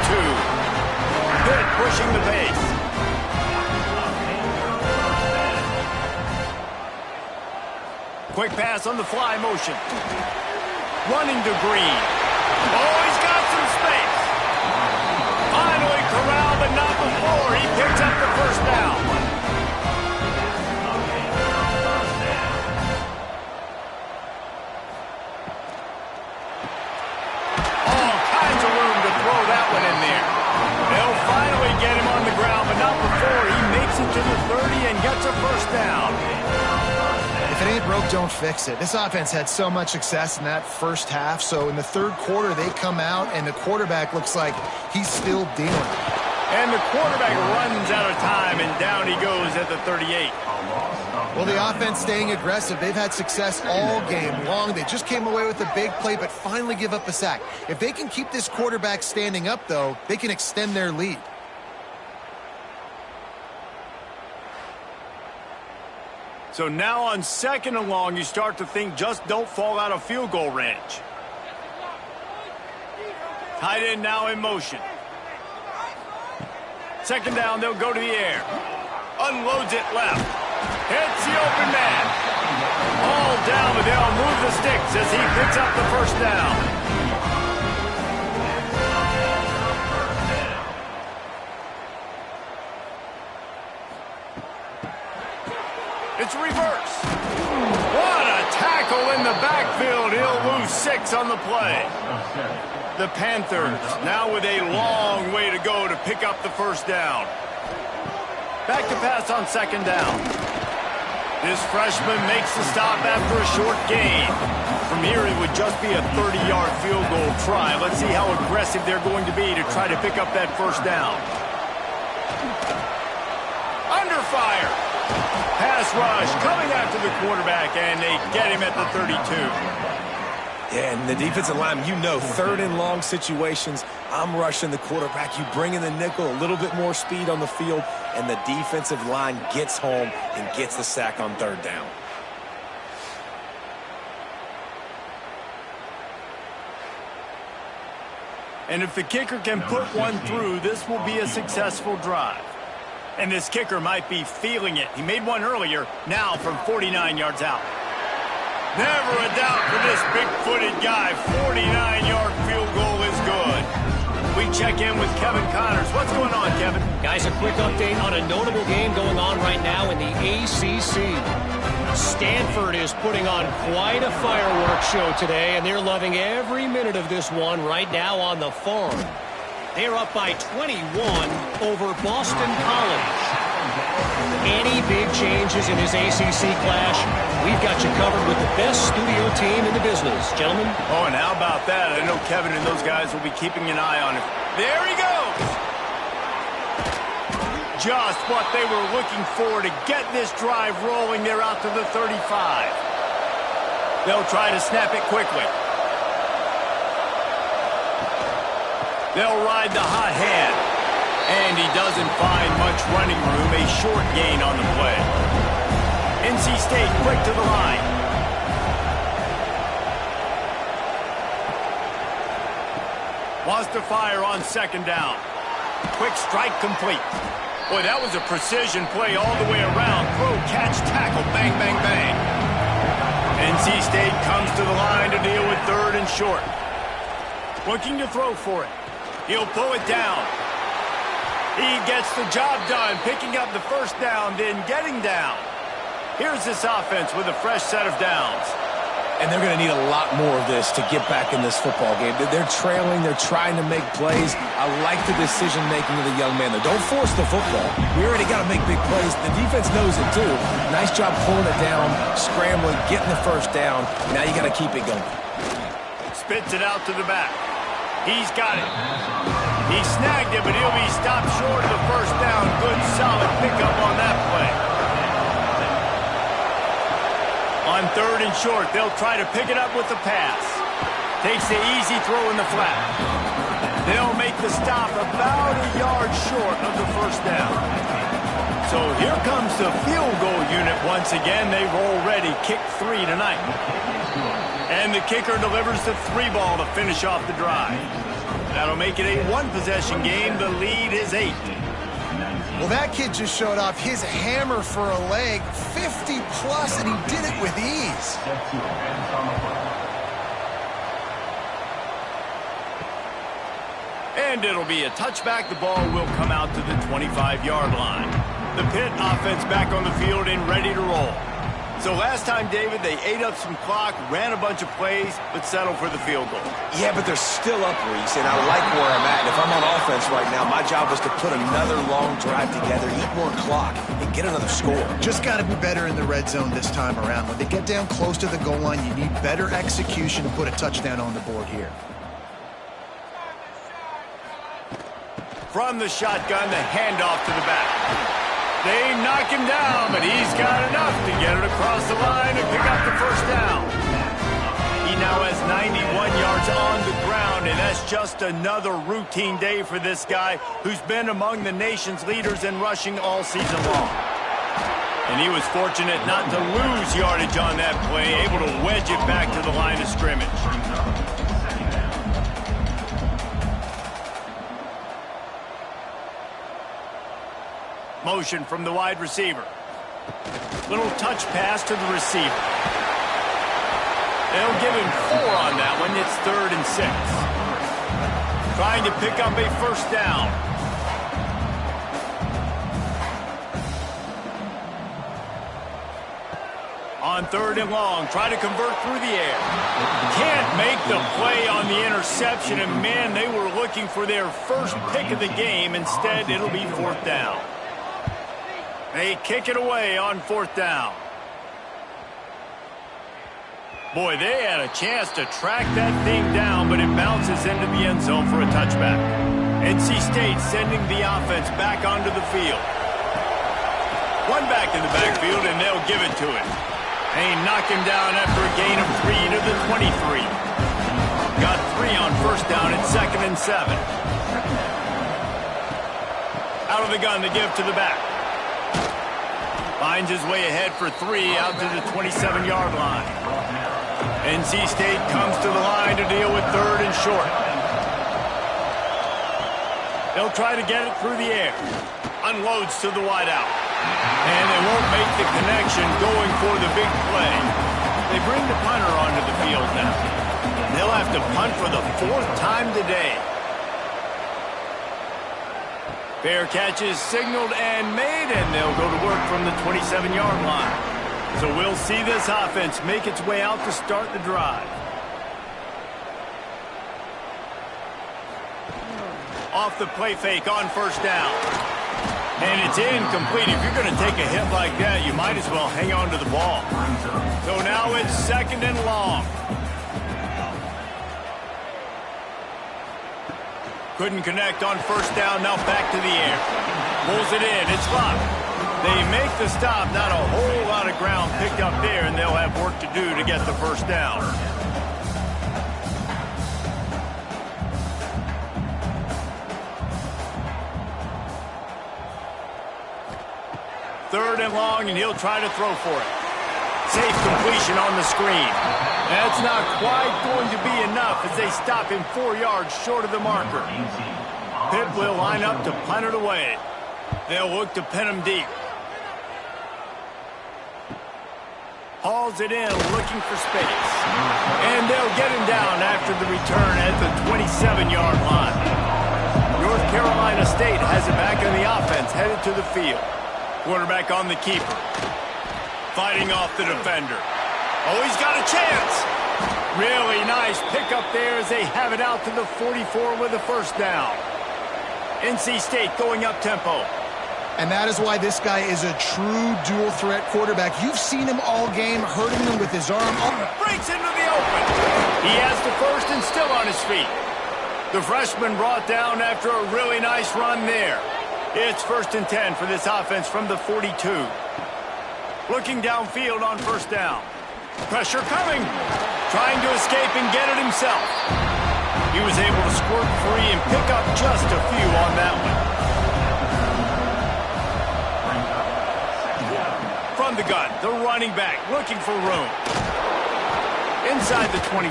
Pitt pushing the pace. Quick pass on the fly motion. Running to Green. Oh, he's got some space. Finally corralled, but not before. He picks up the 1st down. All kinds of room to throw that one in there. They'll finally get him on the ground, but not before. He makes it to the 30 and gets a 1st down. If it ain't broke, don't fix it. This offense had so much success in that 1st half, so in the 3rd quarter, they come out, and the quarterback looks like he's still dealing. And the quarterback runs out of time, and down he goes at the 38. Well, the offense staying aggressive. They've had success all game long. They just came away with a big play, but finally give up a sack. If they can keep this quarterback standing up, though, they can extend their lead. So now on 2nd and long, you start to think just don't fall out of field goal range. Tight end now in motion. 2nd down, they'll go to the air. Unloads it left. Hits the open man. All down, but they'll move the sticks as he picks up the first down. It's reverse. What a tackle in the backfield. He'll lose 6 on the play. The Panthers now with a long way to go to pick up the first down. Back to pass on 2nd down. This freshman makes the stop after a short gain. From here, it would just be a 30-yard field goal try. Let's see how aggressive they're going to be to try to pick up that first down. Under fire. Pass rush coming after the quarterback, and they get him at the 32. Yeah, and the defensive line, you know, 3rd and long situations, I'm rushing the quarterback. You bring in the nickel, a little bit more speed on the field, and the defensive line gets home and gets the sack on 3rd down. And if the kicker can put one through, this will be a successful drive. And this kicker might be feeling it. He made one earlier, now from 49 yards out. Never a doubt for this big-footed guy. 49-yard field goal is good. We check in with Kevin Connors. What's going on, Kevin? Guys, a quick update on a notable game going on right now in the ACC. Stanford is putting on quite a fireworks show today, and they're loving every minute of this one right now on the farm. They're up by 21 over Boston College. Any big changes in this ACC clash, we've got you covered with the best studio team in the business. Gentlemen? Oh, and how about that? I know Kevin and those guys will be keeping an eye on it. There he goes! Just what they were looking for to get this drive rolling. They're out to the 35. They'll try to snap it quickly. They'll ride the hot hand. And he doesn't find much running room. A short gain on the play. NC State quick to the line. Wants to fire on 2nd down. Quick strike complete. Boy, that was a precision play all the way around. Throw, catch, tackle, bang, bang, bang. NC State comes to the line to deal with 3rd and short. Looking to throw for it. He'll pull it down. He gets the job done, picking up the first down, then getting down. Here's this offense with a fresh set of downs. And they're going to need a lot more of this to get back in this football game. They're trailing. They're trying to make plays. I like the decision-making of the young man, though. Don't force the football. We already got to make big plays. The defense knows it, too. Nice job pulling it down, scrambling, getting the first down. Now you got to keep it going. Spits it out to the back. He's got it. He snagged it, but he'll be stopped short of the first down. Good, solid pickup on that play. On 3rd and short, they'll try to pick it up with the pass. Takes the easy throw in the flat. They'll make the stop about a yard short of the first down. So here comes the field goal unit once again. They've already kicked 3 tonight. And the kicker delivers the 3 ball to finish off the drive. That'll make it a 1-possession game. The lead is 8. Well, that kid just showed off his hammer for a leg, 50-plus, and he did it with ease. And it'll be a touchback. The ball will come out to the 25-yard line. The Pitt offense back on the field and ready to roll. So last time, David, they ate up some clock, ran a bunch of plays, but settled for the field goal. Yeah, but they're still up, Reese, and I like where I'm at. And if I'm on offense right now, my job is to put another long drive together, eat more clock, and get another score. Just got to be better in the red zone this time around. When they get down close to the goal line, you need better execution to put a touchdown on the board here. From the shotgun, the handoff to the back. They knock him down, but he's got enough to get it across the line and pick up the first down. He now has 91 yards on the ground, and that's just another routine day for this guy who's been among the nation's leaders in rushing all season long. And he was fortunate not to lose yardage on that play, able to wedge it back to the line of scrimmage. Motion from the wide receiver. Little touch pass to the receiver. They'll give him 4 on that one. It's 3rd and 6. Trying to pick up a first down. On 3rd and long, try to convert through the air. Can't make the play on the interception, and man, they were looking for their first pick of the game. Instead, it'll be 4th down. They kick it away on 4th down. Boy, they had a chance to track that thing down, but it bounces into the end zone for a touchback. NC State sending the offense back onto the field. One back in the backfield, and they'll give it to him. They knock him down after a gain of 3 to the 23. Got 3 on first down at 2nd and 7. Out of the gun to give to the back. Finds his way ahead for 3 out to the 27-yard line. NC State comes to the line to deal with 3rd and short. They'll try to get it through the air. Unloads to the wideout. And they won't make the connection going for the big play. They bring the punter onto the field now. They'll have to punt for the 4th time today. Fair catch is signaled and made, and they'll go to work from the 27-yard line. So we'll see this offense make its way out to start the drive. Off the play fake on first down. And it's incomplete. If you're going to take a hit like that, you might as well hang on to the ball. So now it's 2nd and long. Couldn't connect on first down, now back to the air. Pulls it in, it's locked. They make the stop, not a whole lot of ground picked up there, and they'll have work to do to get the first down. Third and long, and he'll try to throw for it. Safe completion on the screen. That's not quite going to be enough as they stop him 4 yards short of the marker. Pitt will line up to punt it away. They'll look to pin him deep. Hauls it in, looking for space. And they'll get him down after the return at the 27-yard line. North Carolina State has it back in the offense, headed to the field. Quarterback on the keeper. Fighting off the defender. Oh, he's got a chance. Really nice pickup there as they have it out to the 44 with a first down. NC State going up tempo. And that is why this guy is a true dual-threat quarterback. You've seen him all game, hurting them with his arm. Breaks into the open. He has the first and still on his feet. The freshman brought down after a really nice run there. It's 1st and 10 for this offense from the 42. Looking downfield on first down. Pressure coming. Trying to escape and get it himself. He was able to squirt free and pick up just a few on that one. From the gun, the running back looking for room. Inside the 25.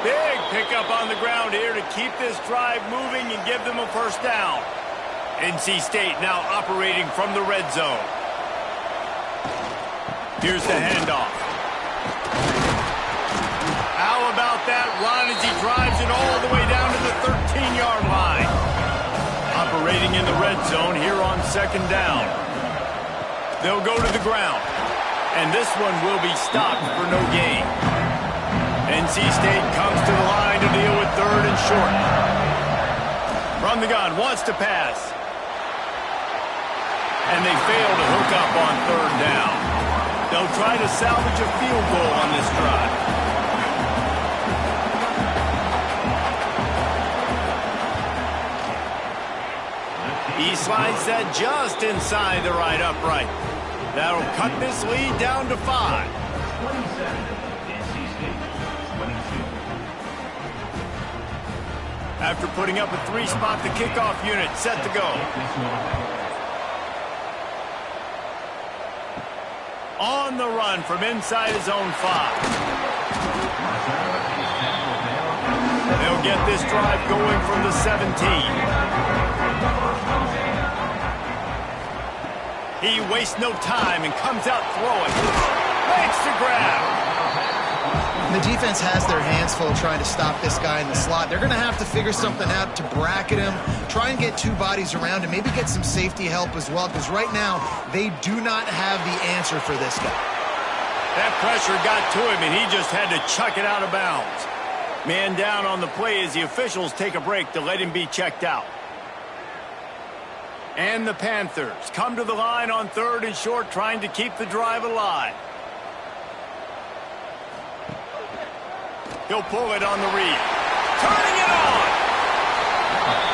Big pickup on the ground here to keep this drive moving and give them a first down. NC State now operating from the red zone. Here's the handoff. How about that run as he drives it all the way down to the 13-yard line? Operating in the red zone here on 2nd down. They'll go to the ground. And this one will be stopped for no gain. NC State comes to the line to deal with 3rd and short. From the gun, wants to pass. And they fail to hook up on 3rd down. They'll try to salvage a field goal on this drive. slides that just inside the right upright. That'll cut this lead down to 5. After putting up a 3-spot, the kickoff unit set to go. On the run from inside his own 5. They'll get this drive going from the 17. He wastes no time and comes out throwing. Makes the grab. The defense has their hands full trying to stop this guy in the slot. They're going to have to figure something out to bracket him, try and get 2 bodies around him, maybe get some safety help as well, because right now they do not have the answer for this guy. That pressure got to him, and he just had to chuck it out of bounds. Man down on the play as the officials take a break to let him be checked out. And the Panthers come to the line on 3rd and short, trying to keep the drive alive. He'll pull it on the read. Turning it on!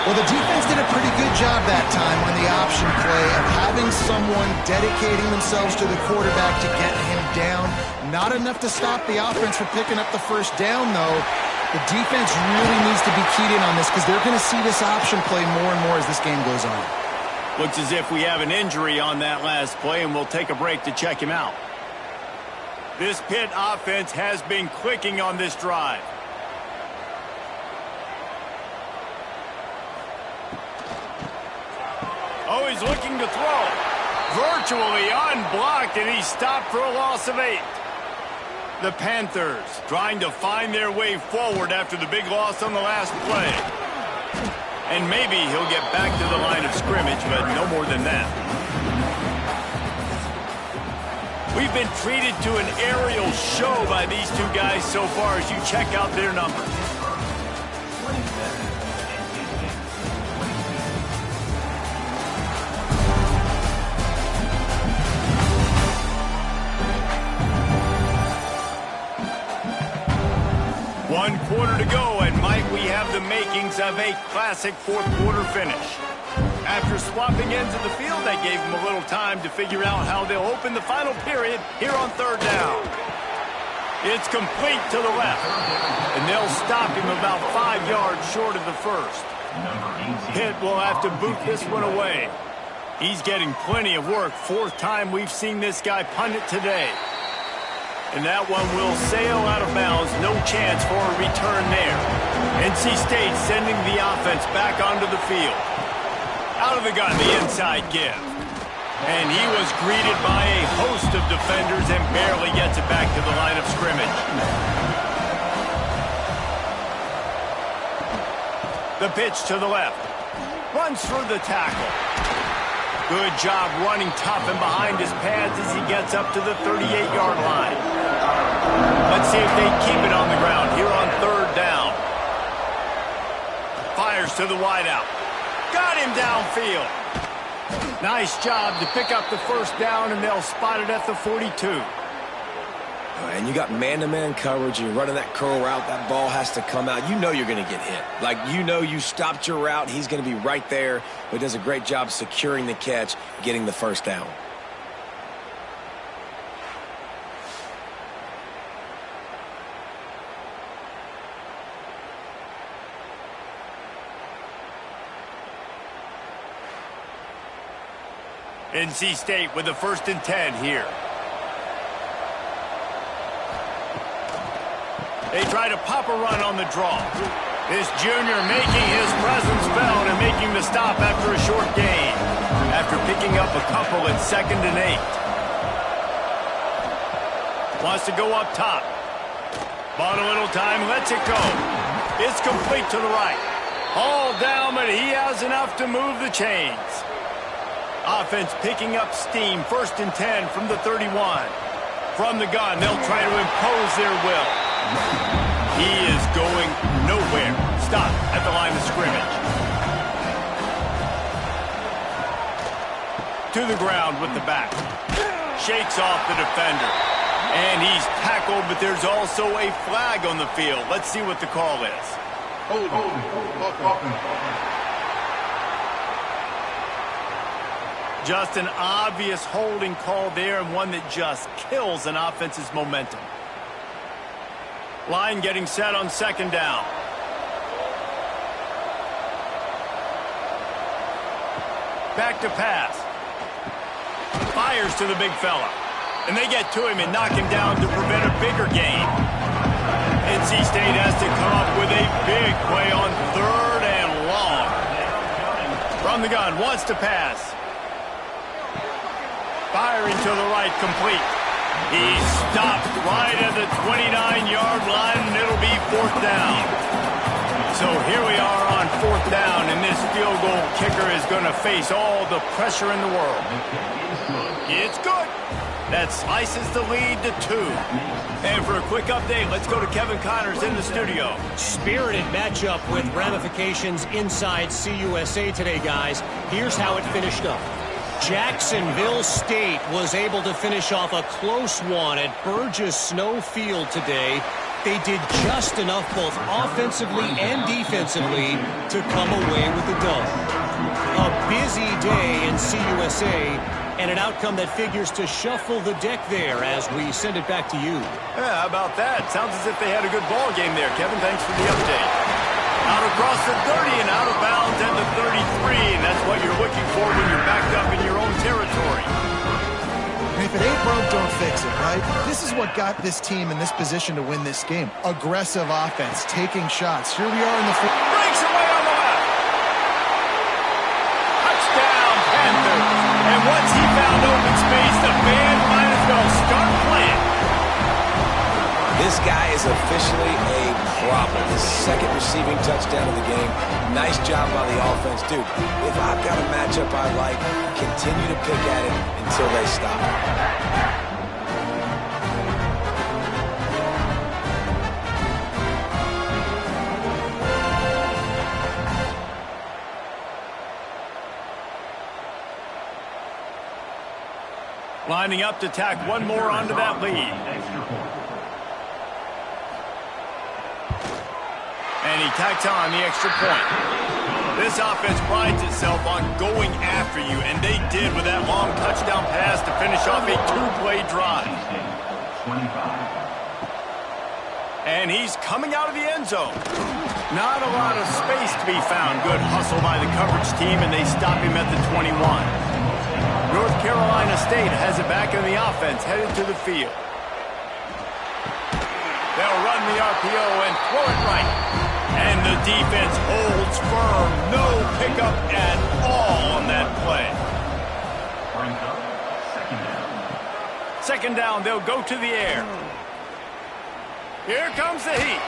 Well, the defense did a pretty good job that time on the option play of having someone dedicating themselves to the quarterback to get him down. Not enough to stop the offense from picking up the first down, though. The defense really needs to be keyed in on this because they're going to see this option play more and more as this game goes on. Looks as if we have an injury on that last play, and we'll take a break to check him out. This Pitt offense has been clicking on this drive. Oh, he's looking to throw. Virtually unblocked, and he's stopped for a loss of 8. The Panthers trying to find their way forward after the big loss on the last play. And maybe he'll get back to the line of scrimmage, but no more than that. We've been treated to an aerial show by these 2 guys so far as you check out their numbers. One quarter to go, and Mike, we have the makings of a classic 4th-quarter finish. After swapping ends of the field, that gave them a little time to figure out how they'll open the final period here on 3rd down. It's complete to the left, and they'll stop him about 5 yards short of the first. Pitt will have to boot this one away. He's getting plenty of work. 4th time we've seen this guy punt it today. And that one will sail out of bounds. No chance for a return there. NC State sending the offense back onto the field. Out of the gun, the inside give. And he was greeted by a host of defenders and barely gets it back to the line of scrimmage. The pitch to the left. Runs through the tackle. Good job running tough and behind his pads as he gets up to the 38-yard line. Let's see if they keep it on the ground here on 3rd down. Fires to the wideout. Got him downfield. Nice job to pick up the first down, and they'll spot it at the 42. And you got man-to-man coverage. You're running that curl route. That ball has to come out. You know you're going to get hit. Like, you know you stopped your route. He's going to be right there. But does a great job securing the catch, getting the first down. NC State with the 1st and 10 here. They try to pop a run on the draw. This junior making his presence felt and making the stop after a short gain. After picking up a couple at 2nd and 8. Wants to go up top. Bought a little time, lets it go. It's complete to the right. All down, but he has enough to move the chains. Offense picking up steam. 1st and 10 from the 31. From the gun, they'll try to impose their will. He is going nowhere. Stop at the line of scrimmage. To the ground with the back. Shakes off the defender. And he's tackled, but there's also a flag on the field. Let's see what the call is. Hold. Just an obvious holding call there, and one that just kills an offense's momentum. Line getting set on second down. Back to pass. Fires to the big fella. And they get to him and knock him down to prevent a bigger gain. NC State has to come up with a big play on third and long. From the gun, wants to pass. Firing to the right, complete. He stopped right at the 29-yard line, and it'll be fourth down. So here we are on fourth down, and this field goal kicker is going to face all the pressure in the world. It's good. That slices the lead to 2. And for a quick update, let's go to Kevin Connors in the studio. Spirited matchup with ramifications inside CUSA today, guys. Here's how it finished up. Jacksonville State was able to finish off a close one at Burgess Snow Field today. They did just enough both offensively and defensively to come away with the dub. A busy day in CUSA, and an outcome that figures to shuffle the deck there as we send it back to you. Yeah, how about that? Sounds as if they had a good ball game there, Kevin. Thanks for the update. Out across the 30 and out of bounds at the 33, and that's what you're looking for when you're backed up in your own territory. And if it ain't broke, don't fix it, right? This is what got this team in this position to win this game. Aggressive offense, taking shots. Here we are in the fourth. Breaks away on the left. Touchdown, Panthers. And once he found open space, the band might as well start playing. This guy is officially a problem. His second receiving touchdown of the game. Nice job by the offense. Dude, if I've got a matchup I like, continue to pick at it until they stop. Lining up to tack one more onto that lead. And he tacks on the extra point. This offense prides itself on going after you, and they did with that long touchdown pass to finish off a 2-play drive. And he's coming out of the end zone. Not a lot of space to be found. Good hustle by the coverage team, and they stop him at the 21. North Carolina State has it back in the offense, headed to the field. They'll run the RPO and throw it right. And the defense holds firm. No pickup at all on that play. Second down, they'll go to the air. Here comes the heat.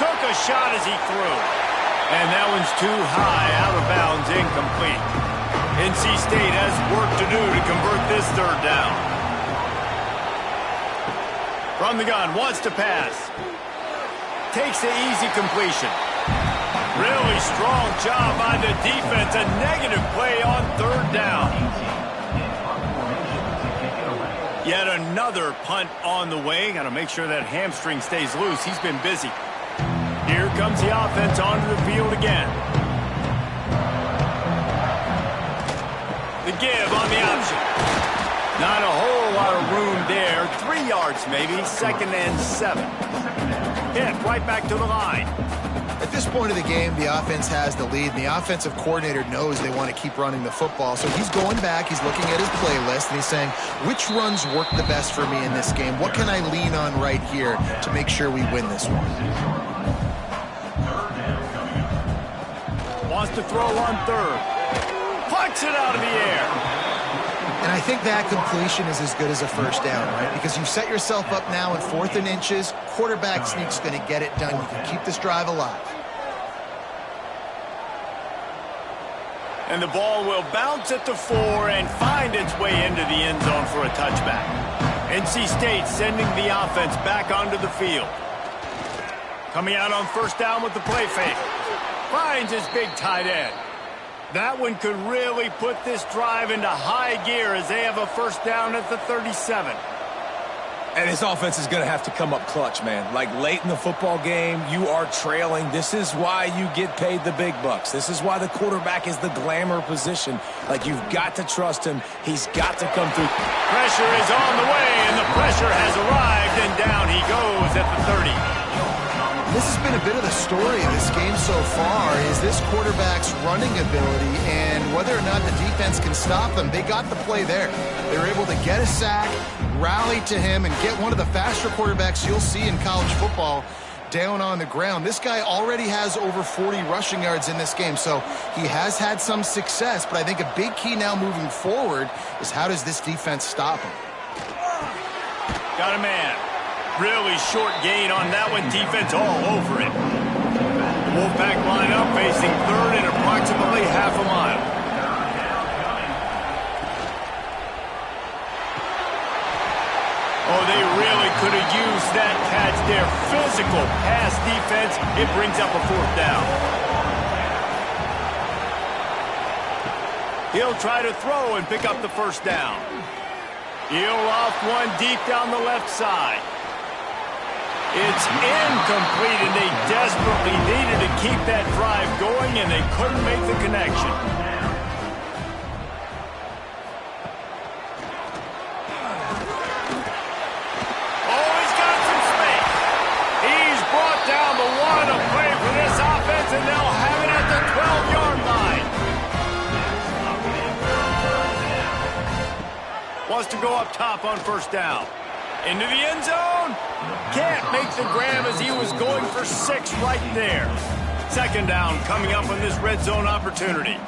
Took a shot as he threw. And that one's too high, out of bounds, incomplete. NC State has work to do to convert this third down. From the gun, wants to pass. Takes the easy completion. Really strong job by the defense. A negative play on third down. Yet another punt on the way. Got to make sure that hamstring stays loose. He's been busy. Here comes the offense onto the field again. The give on the option. Not a whole lot of room there. 3 yards maybe. 2nd and 7. Hit right back to the line. At this point of the game, the offense has the lead, and the offensive coordinator knows they want to keep running the football. So he's going back, he's looking at his playlist, and he's saying, which runs work the best for me in this game? What can I lean on right here to make sure we win this one? Wants to throw on third. Punts it out of the air. And I think that completion is as good as a first down, right? Because you set yourself up now in 4th and inches. Quarterback sneak's going to get it done. You can keep this drive alive. And the ball will bounce at the 4 and find its way into the end zone for a touchback. NC State sending the offense back onto the field. Coming out on first down with the play fake. Finds his big tight end. That one could really put this drive into high gear as they have a first down at the 37. And his offense is going to have to come up clutch, man. Like late in the football game, you are trailing. This is why you get paid the big bucks. This is why the quarterback is the glamour position. Like, you've got to trust him. He's got to come through. Pressure is on the way, and the pressure has arrived, and down he goes at the 30. This has been a bit of the story of this game so far, is this quarterback's running ability and whether or not the defense can stop them. They got the play there. They were able to get a sack, rally to him, and get one of the faster quarterbacks you'll see in college football down on the ground. This guy already has over 40 rushing yards in this game, so he has had some success, but I think a big key now moving forward is how does this defense stop him? Got a man. Really short gain on that one. Defense all over it. Wolfpack line up, facing third in approximately half a mile. Oh, they really could have used that catch there. Physical pass defense. It brings up a fourth down. He'll try to throw and pick up the first down. He'll loft one deep down the left side. It's incomplete, and they desperately needed to keep that drive going, and they couldn't make the connection. Oh, he's got some space. He's brought down the one to play for this offense, and they'll have it at the 12-yard line. Wants to go up top on first down. Into the end zone. Can't make the grab as he was going for 6 right there. Second down coming up on this red zone opportunity.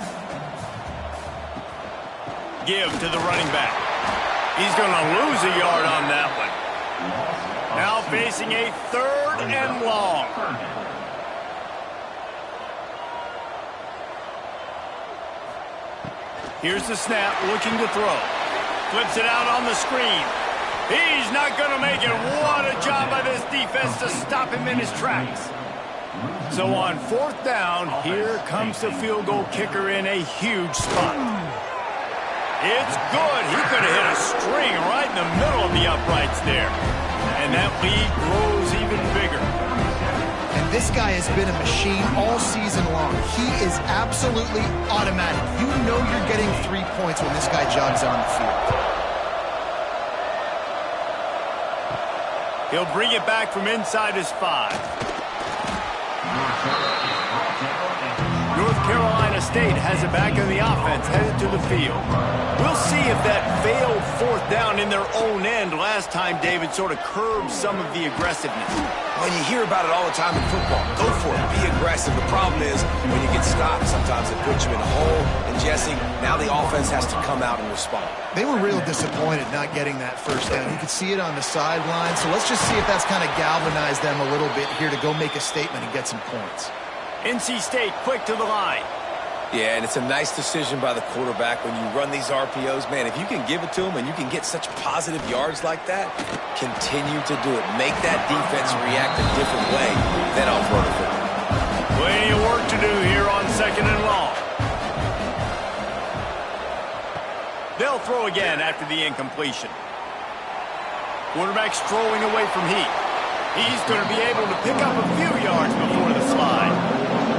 Give to the running back. He's going to lose a yard on that one. Now facing a third and long. Here's the snap, looking to throw. Flips it out on the screen. He's not going to make it. What a job by this defense to stop him in his tracks. So on fourth down, here comes the field goal kicker in a huge spot. It's good. He could have hit a string right in the middle of the uprights there. And that lead grows even bigger. And this guy has been a machine all season long. He is absolutely automatic. You know you're getting 3 points when this guy jogs on the field. He'll bring it back from inside his 5. North Carolina State has it back in the offense, headed to the field. We'll see if that failed fourth down in their own end last time, David, sort of curbed some of the aggressiveness. Well, you hear about it all the time in football. Go for it. Be aggressive. The problem is when you get stopped, sometimes it puts you in a hole. And, Jesse, now the offense has to come out and respond. They were real disappointed not getting that first down. You could see it on the sideline. So let's just see if that's kind of galvanized them a little bit here to go make a statement and get some points. NC State quick to the line. Yeah, and it's a nice decision by the quarterback when you run these RPOs. Man, if you can give it to them and you can get such positive yards like that, continue to do it. Make that defense react a different way than off running football. Plenty of work to do here on second and long. They'll throw again after the incompletion. Quarterback strolling away from heat. He's going to be able to pick up a few yards before the slide.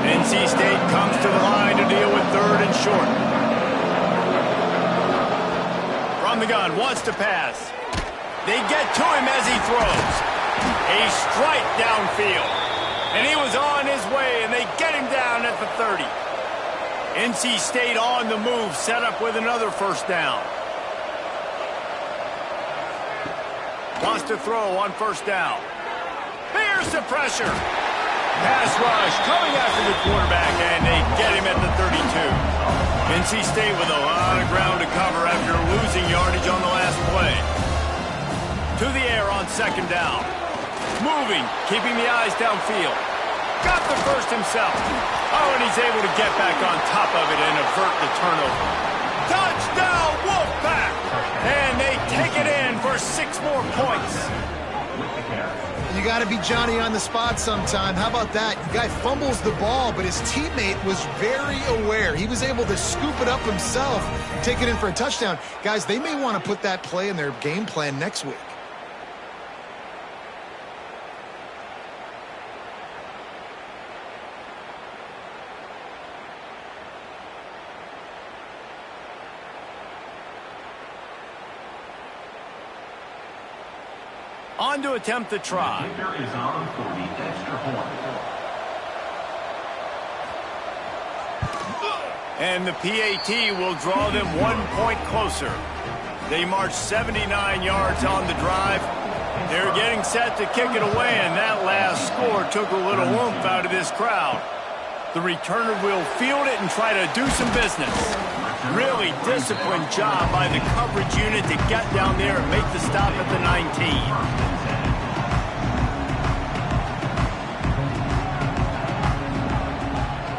NC State comes to the line to deal with third and short. From the gun, wants to pass. They get to him as he throws. A strike downfield. And he was on his way, and they get him down at the 30. NC State on the move, set up with another first down. Wants to throw on first down. Here's the pressure. Pass rush coming after the quarterback, and they get him at the 32. NC State with a lot of ground to cover after losing yardage on the last play. To the air on second down. Moving, keeping the eyes downfield. Got the first himself. Oh, and he's able to get back on top of it and avert the turnover. Touchdown, Wolfpack! And they take it in for 6 more points. You got to be Johnny on the spot sometime. How about that? The guy fumbles the ball, but his teammate was very aware. He was able to scoop it up himself, take it in for a touchdown. Guys, they may want to put that play in their game plan next week. On to attempt the try. Kicker is on for the extra point. And the PAT will draw them 1 point closer. They marched 79 yards on the drive. They're getting set to kick it away, and that last score took a little oomph out of this crowd. The returner will field it and try to do some business. Really disciplined job by the coverage unit to get down there and make the stop at the 19.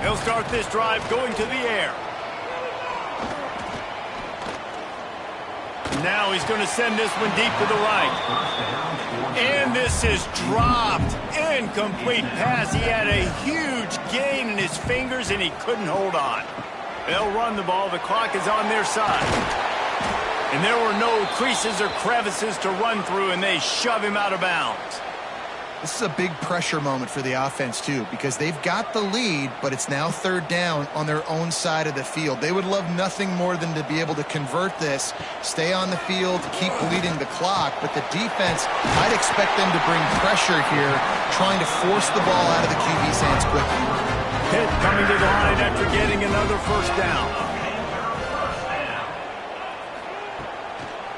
They'll start this drive going to the air. Now he's going to send this one deep to the right. And this is dropped. Incomplete pass. He had a huge gain in his fingers, and he couldn't hold on. They'll run the ball. The clock is on their side. And there were no creases or crevices to run through, and they shove him out of bounds. This is a big pressure moment for the offense, too, because they've got the lead, but it's now third down on their own side of the field. They would love nothing more than to be able to convert this, stay on the field, keep bleeding the clock, but the defense, I'd expect them to bring pressure here, trying to force the ball out of the QB's hands quickly. Pitt coming to the line after getting another first down.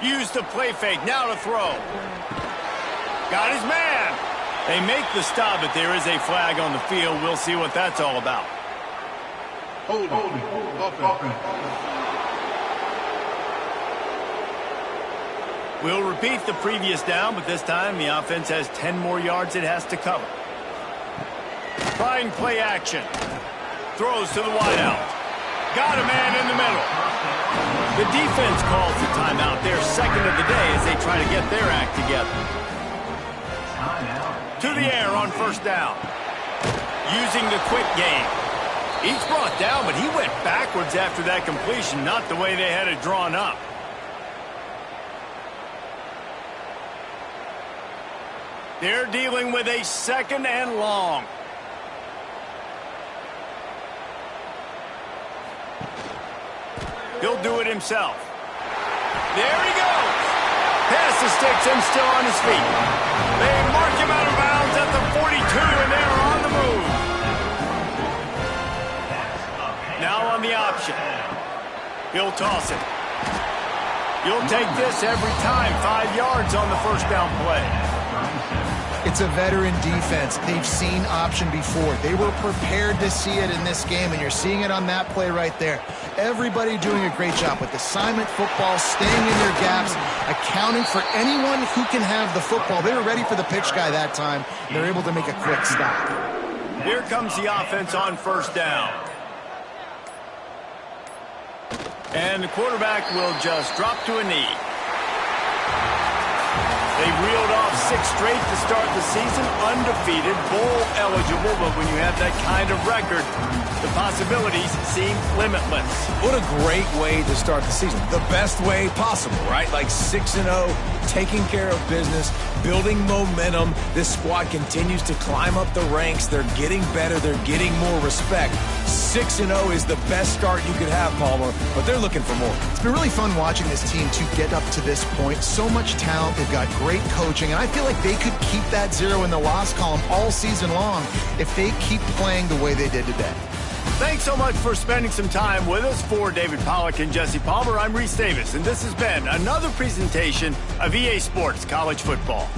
Use the play fake, now to throw. Got his man. They make the stop, but there is a flag on the field. We'll see what that's all about. Holding. Offense. We'll repeat the previous down, but this time the offense has 10 more yards it has to cover. Trying play action. Throws to the wideout. Got a man in the middle. The defense calls the timeout, their second of the day, as they try to get their act together. To the air on first down. Using the quick game. He's brought down, but he went backwards after that completion, not the way they had it drawn up. They're dealing with a second and long. He'll do it himself. There he goes. Pass the sticks and still on his feet. They mark him out of bounds at the 42, and they're on the move. Now on the option. He'll toss it. You'll take this every time. 5 yards on the first down play. It's a veteran defense. They've seen option before. They were prepared to see it in this game, and you're seeing it on that play right there. Everybody doing a great job with assignment football, staying in their gaps, accounting for anyone who can have the football. They were ready for the pitch guy that time. They're able to make a quick stop. Here comes the offense on first down. And the quarterback will just drop to a knee. They reeled off 6 straight to start the season, undefeated, bowl eligible, but when you have that kind of record, the possibilities seem limitless. What a great way to start the season. The best way possible, right? Like 6-0, taking care of business, building momentum. This squad continues to climb up the ranks. They're getting better. They're getting more respect. 6-0 is the best start you could have, Palmer, but they're looking for more. It's been really fun watching this team to get up to this point. So much talent. They've got great coaching, and I feel like they could keep that 0 in the loss column all season long if they keep playing the way they did today. Thanks so much for spending some time with us. For David Pollack and Jesse Palmer, I'm Reese Davis, and this has been another presentation of EA Sports College Football.